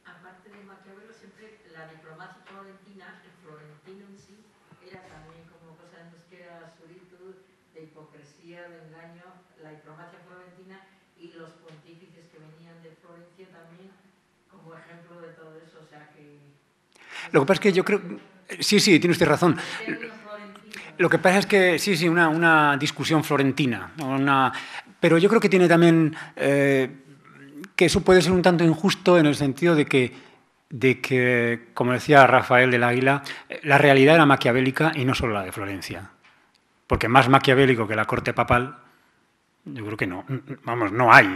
[SPEAKER 4] Aparte de Maquiavelo, siempre la diplomacia florentina, el florentino en sí, era también como cosa en que era solitud, de hipocresía, de engaño, la diplomacia florentina y los pontífices que venían de Florencia también como ejemplo de todo eso, o sea que...
[SPEAKER 3] Lo que pasa es que yo creo... Sí, tiene usted razón. Lo que pasa es que, sí, una discusión florentina, pero yo creo que tiene también... que eso puede ser un tanto injusto en el sentido de que, como decía Rafael del Águila, la realidad era maquiavélica y no solo la de Florencia. Porque más maquiavélico que la corte papal, yo creo que no, vamos, no hay.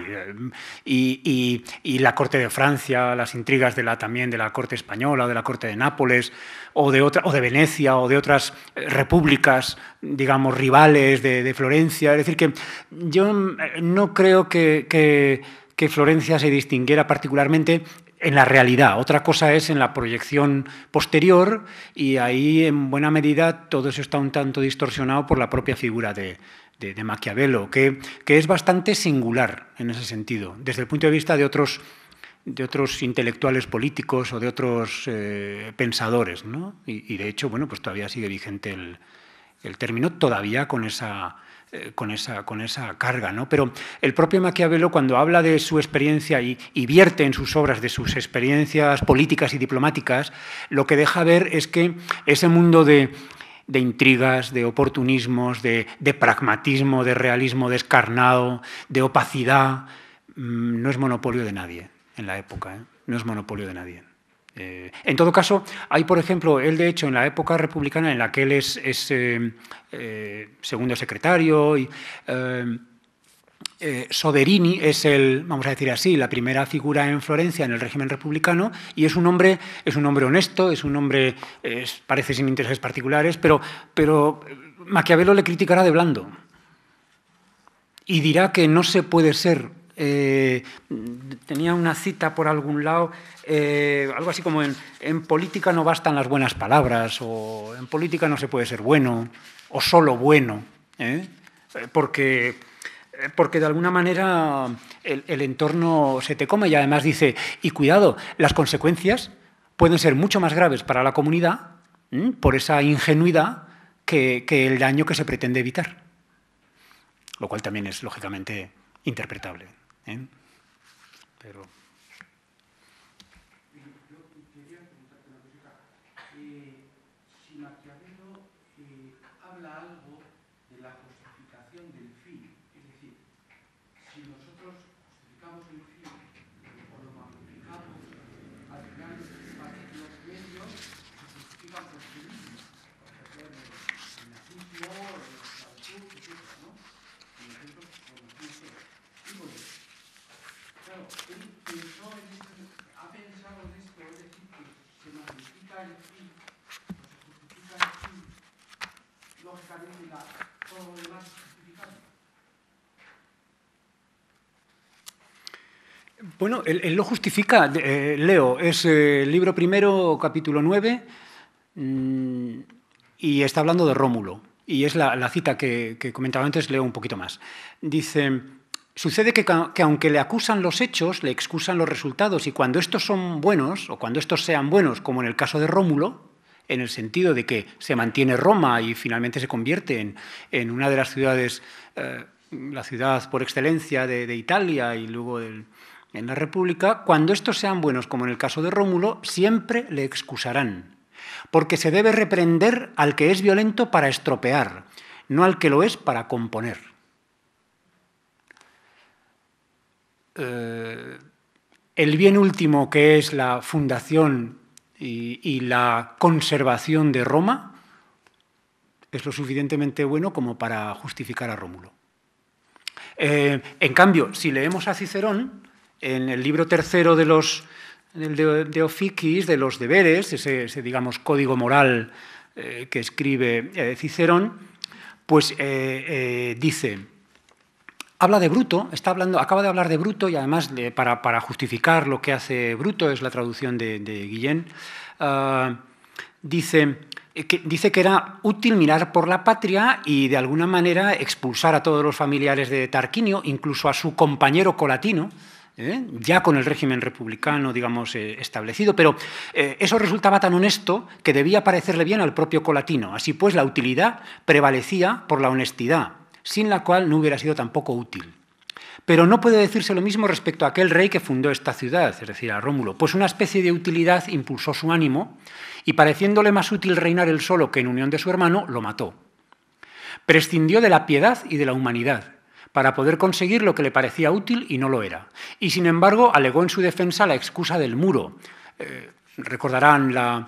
[SPEAKER 3] Y la corte de Francia, las intrigas también de la corte española, o de la corte de Nápoles, o de Venecia, o de otras repúblicas, digamos, rivales de Florencia. Es decir, que yo no creo que Florencia se distinguiera particularmente en la realidad. Otra cosa es en la proyección posterior, y ahí en buena medida todo eso está un tanto distorsionado por la propia figura de Maquiavelo, que es bastante singular en ese sentido, desde el punto de vista de otros intelectuales políticos o de otros pensadores, ¿no? Y de hecho, bueno, pues todavía sigue vigente el término, todavía con esa carga, ¿no? Pero el propio Maquiavelo, cuando habla de su experiencia y vierte en sus obras de sus experiencias políticas y diplomáticas, lo que deja ver es que ese mundo de intrigas, de oportunismos, de pragmatismo, de realismo descarnado, de opacidad, no es monopolio de nadie en la época, ¿eh? No es monopolio de nadie. En todo caso, hay, por ejemplo, él de hecho en la época republicana en la que él es segundo secretario, y Soderini es vamos a decir así, la primera figura en Florencia en el régimen republicano, y es un hombre honesto, es un hombre, parece sin intereses particulares, pero Maquiavelo le criticará de blando y dirá que no se puede ser... tenía una cita por algún lado, algo así como en política no bastan las buenas palabras, o en política no se puede ser bueno, o solo bueno, porque de alguna manera el entorno se te come, y además dice, y cuidado, las consecuencias pueden ser mucho más graves para la comunidad por esa ingenuidad que el daño que se pretende evitar, lo cual también es lógicamente interpretable. Pero...
[SPEAKER 5] Yo quería preguntarte una cosita. Si Maquiavelo habla algo de la justificación del fin, es decir, si nosotros justificamos el fin o lo magnificamos, al final los medios se justifican por sí mismos. Por ejemplo, el nazismo, el esclavitud, etc., ¿no? Y ejemplos conocidos. Claro, él pensó ha pensado en esto, es decir, que se magnifica el fin, o se justifica el fin, lógicamente todo lo demás es justificado.
[SPEAKER 3] Bueno, él lo justifica, leo, es libro primero, capítulo 9, y está hablando de Rómulo, y es la cita que comentaba antes, leo un poquito más. Dice... Sucede que aunque le acusan los hechos, le excusan los resultados, y cuando estos son buenos, o cuando estos sean buenos, como en el caso de Rómulo, en el sentido de que se mantiene Roma y finalmente se convierte en una de las ciudades, la ciudad por excelencia de Italia y luego en la República, cuando estos sean buenos, como en el caso de Rómulo, siempre le excusarán, porque se debe reprender al que es violento para estropear, no al que lo es para componer. El bien último, que es la fundación y la conservación de Roma, es lo suficientemente bueno como para justificar a Rómulo. En cambio, si leemos a Cicerón, en el libro tercero de Oficis, de los deberes, ese digamos, código moral que escribe Cicerón, pues dice, habla de Bruto, acaba de hablar de Bruto y además para justificar lo que hace Bruto, es la traducción de Guillén, dice que era útil mirar por la patria y de alguna manera expulsar a todos los familiares de Tarquinio, incluso a su compañero colatino, ya con el régimen republicano, digamos, establecido, pero eso resultaba tan honesto que debía parecerle bien al propio colatino. Así pues, la utilidad prevalecía por la honestidad, sin la cual no hubiera sido tampoco útil. Pero no puede decirse lo mismo respecto a aquel rey que fundó esta ciudad, es decir, a Rómulo, pues una especie de utilidad impulsó su ánimo y, pareciéndole más útil reinar él solo que en unión de su hermano, lo mató. Prescindió de la piedad y de la humanidad para poder conseguir lo que le parecía útil y no lo era. Y, sin embargo, alegó en su defensa la excusa del muro. Recordarán la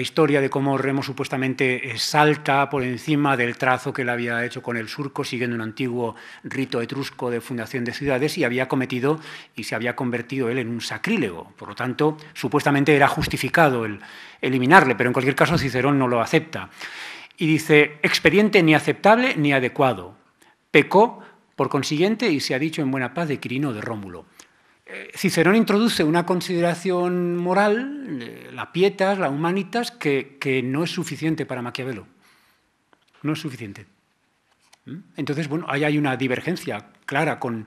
[SPEAKER 3] historia de cómo Remo supuestamente salta por encima del trazo que él había hecho con el surco, siguiendo un antiguo rito etrusco de fundación de ciudades, y había cometido y se había convertido él en un sacrílego. Por lo tanto, supuestamente era justificado el eliminarle, pero en cualquier caso Cicerón no lo acepta. Y dice, expediente ni aceptable ni adecuado. Pecó, por consiguiente, y se ha dicho en buena paz, de Quirino de Rómulo. Cicerón introduce una consideración moral, la pietas, la humanitas, que no es suficiente para Maquiavelo. No es suficiente. Entonces, bueno, ahí hay una divergencia clara con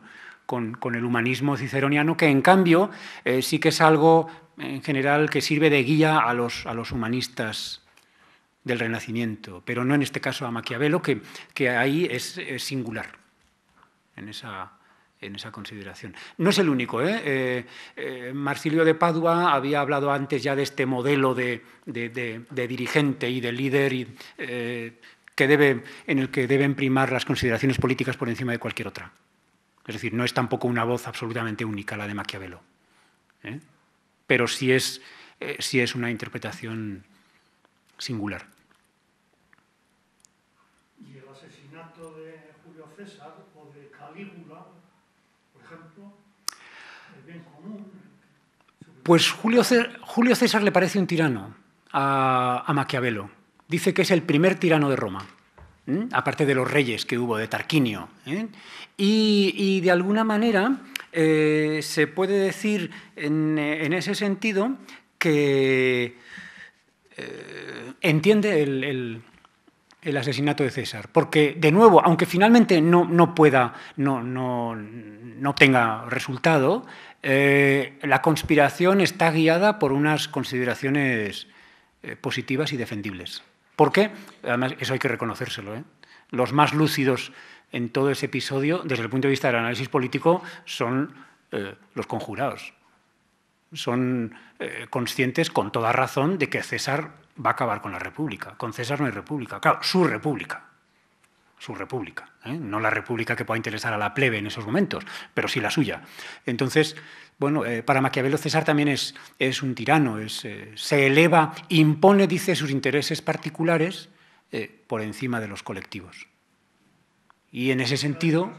[SPEAKER 3] el humanismo ciceroniano, que en cambio sí que es algo, en general, que sirve de guía a los humanistas del Renacimiento, pero no en este caso a Maquiavelo, que ahí es singular en esa consideración. No es el único. Marsilio de Padua había hablado antes ya de este modelo de dirigente y de líder en el que deben primar las consideraciones políticas por encima de cualquier otra. Es decir, no es tampoco una voz absolutamente única la de Maquiavelo, pero sí es una interpretación singular.
[SPEAKER 6] Y el asesinato de Julio César o de Calígula, por ejemplo, el bien común.
[SPEAKER 3] Pues Julio César le parece un tirano a Maquiavelo. Dice que es el primer tirano de Roma, aparte de los reyes que hubo, de Tarquinio. Y de alguna manera se puede decir en ese sentido que entiende el asesinato de César, porque, de nuevo, aunque finalmente no obtenga resultado, la conspiración está guiada por unas consideraciones positivas y defendibles. ¿Por qué? Además, eso hay que reconocérselo. Los más lúcidos en todo ese episodio, desde el punto de vista del análisis político, son los conjurados. Son conscientes, con toda razón, de que César va a acabar con la República. Con César no hay República. Claro, su República. Su República. No la República que pueda interesar a la plebe en esos momentos, pero sí la suya. Entonces, bueno, para Maquiavelo César también es un tirano. Se eleva, impone, dice, sus intereses particulares por encima de los colectivos. Y en ese sentido...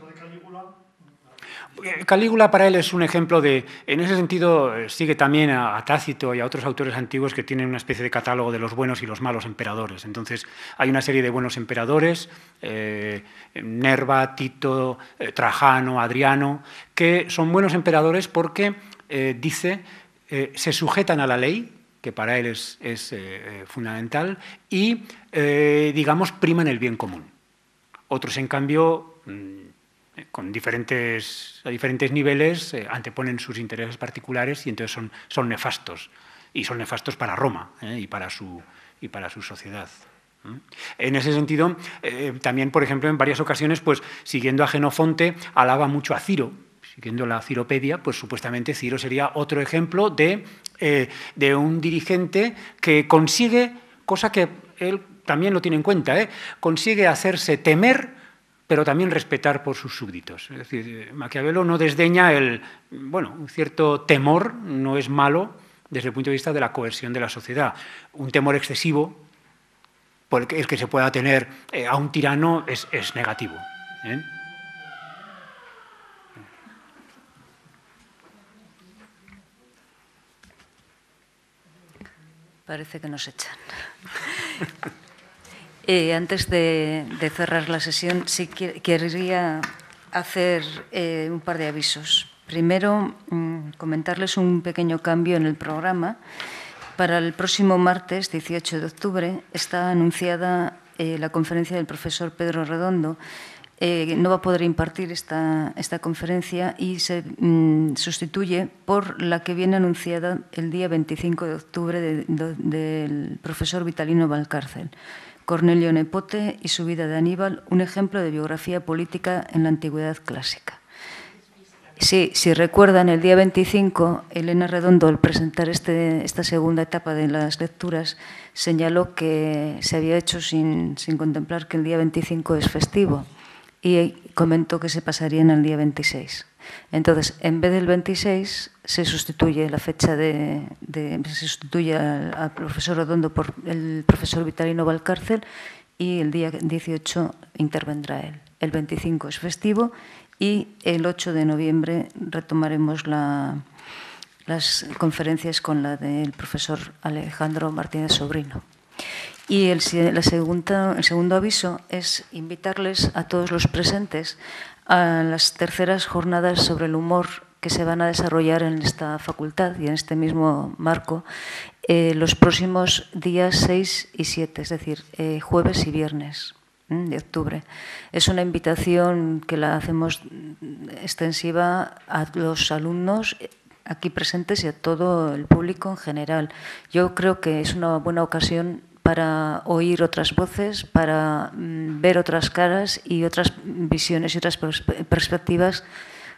[SPEAKER 3] Calígula para él es un ejemplo de... En ese sentido sigue también a Tácito y a otros autores antiguos que tienen una especie de catálogo de los buenos y los malos emperadores. Entonces hay una serie de buenos emperadores, Nerva, Tito, Trajano, Adriano, que son buenos emperadores porque, dice, se sujetan a la ley, que para él es fundamental, y, digamos, priman el bien común. Otros, en cambio... a diferentes niveles, anteponen sus intereses particulares y entonces son nefastos. Y son nefastos para Roma y para su sociedad. En ese sentido, también, por ejemplo, en varias ocasiones, pues, siguiendo a Jenofonte, alaba mucho a Ciro. Siguiendo la Ciropedia, pues supuestamente Ciro sería otro ejemplo de un dirigente que consigue, cosa que él también lo tiene en cuenta, consigue hacerse temer, pero también respetar por sus súbditos. Es decir, Maquiavelo no desdeña un cierto temor, no es malo desde el punto de vista de la cohesión de la sociedad. Un temor excesivo, el que se pueda tener a un tirano, es negativo.
[SPEAKER 1] Parece que nos echan. Antes de cerrar la sesión, sí querría hacer un par de avisos. Primero, comentarles un pequeño cambio en el programa. Para el próximo martes, 18 de octubre, está anunciada la conferencia del profesor Pedro Redondo. No va a poder impartir esta conferencia y se sustituye por la que viene anunciada el día 25 de octubre del profesor Vitalino Valcárcel, Cornelio Nepote y su vida de Aníbal, un ejemplo de biografía política en la antigüedad clásica. Sí, si recuerdan, el día 25, Elena Redondo, al presentar esta segunda etapa de las lecturas, señaló que se había hecho sin contemplar que el día 25 es festivo y comentó que se pasaría en el día 26. Entonces, en vez del 26, se sustituye la fecha se sustituye al profesor Redondo por el profesor Vitalino Valcárcel y el día 18 intervendrá él. El 25 es festivo y el 8 de noviembre retomaremos las conferencias con la del profesor Alejandro Martínez Sobrino. Y el segundo aviso es invitarles a todos los presentes a las terceras jornadas sobre el humor que se van a desarrollar en esta facultad y en este mismo marco los próximos días 6 y 7, es decir, jueves y viernes de octubre. Es una invitación que la hacemos extensiva a los alumnos aquí presentes y a todo el público en general. Yo creo que es una buena ocasión para oír otras voces, para ver otras caras y otras visiones y otras perspectivas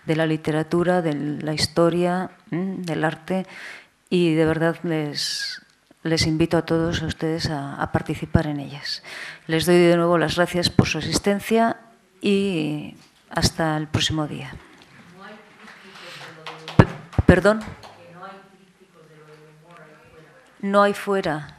[SPEAKER 1] de la literatura, de la historia, del arte, y de verdad les invito a todos ustedes a participar en ellas. Les doy de nuevo las gracias por su asistencia y hasta el próximo día. ¿Perdón?
[SPEAKER 4] Que no hay críticos de lo del humor ahí fuera.
[SPEAKER 1] No hay fuera.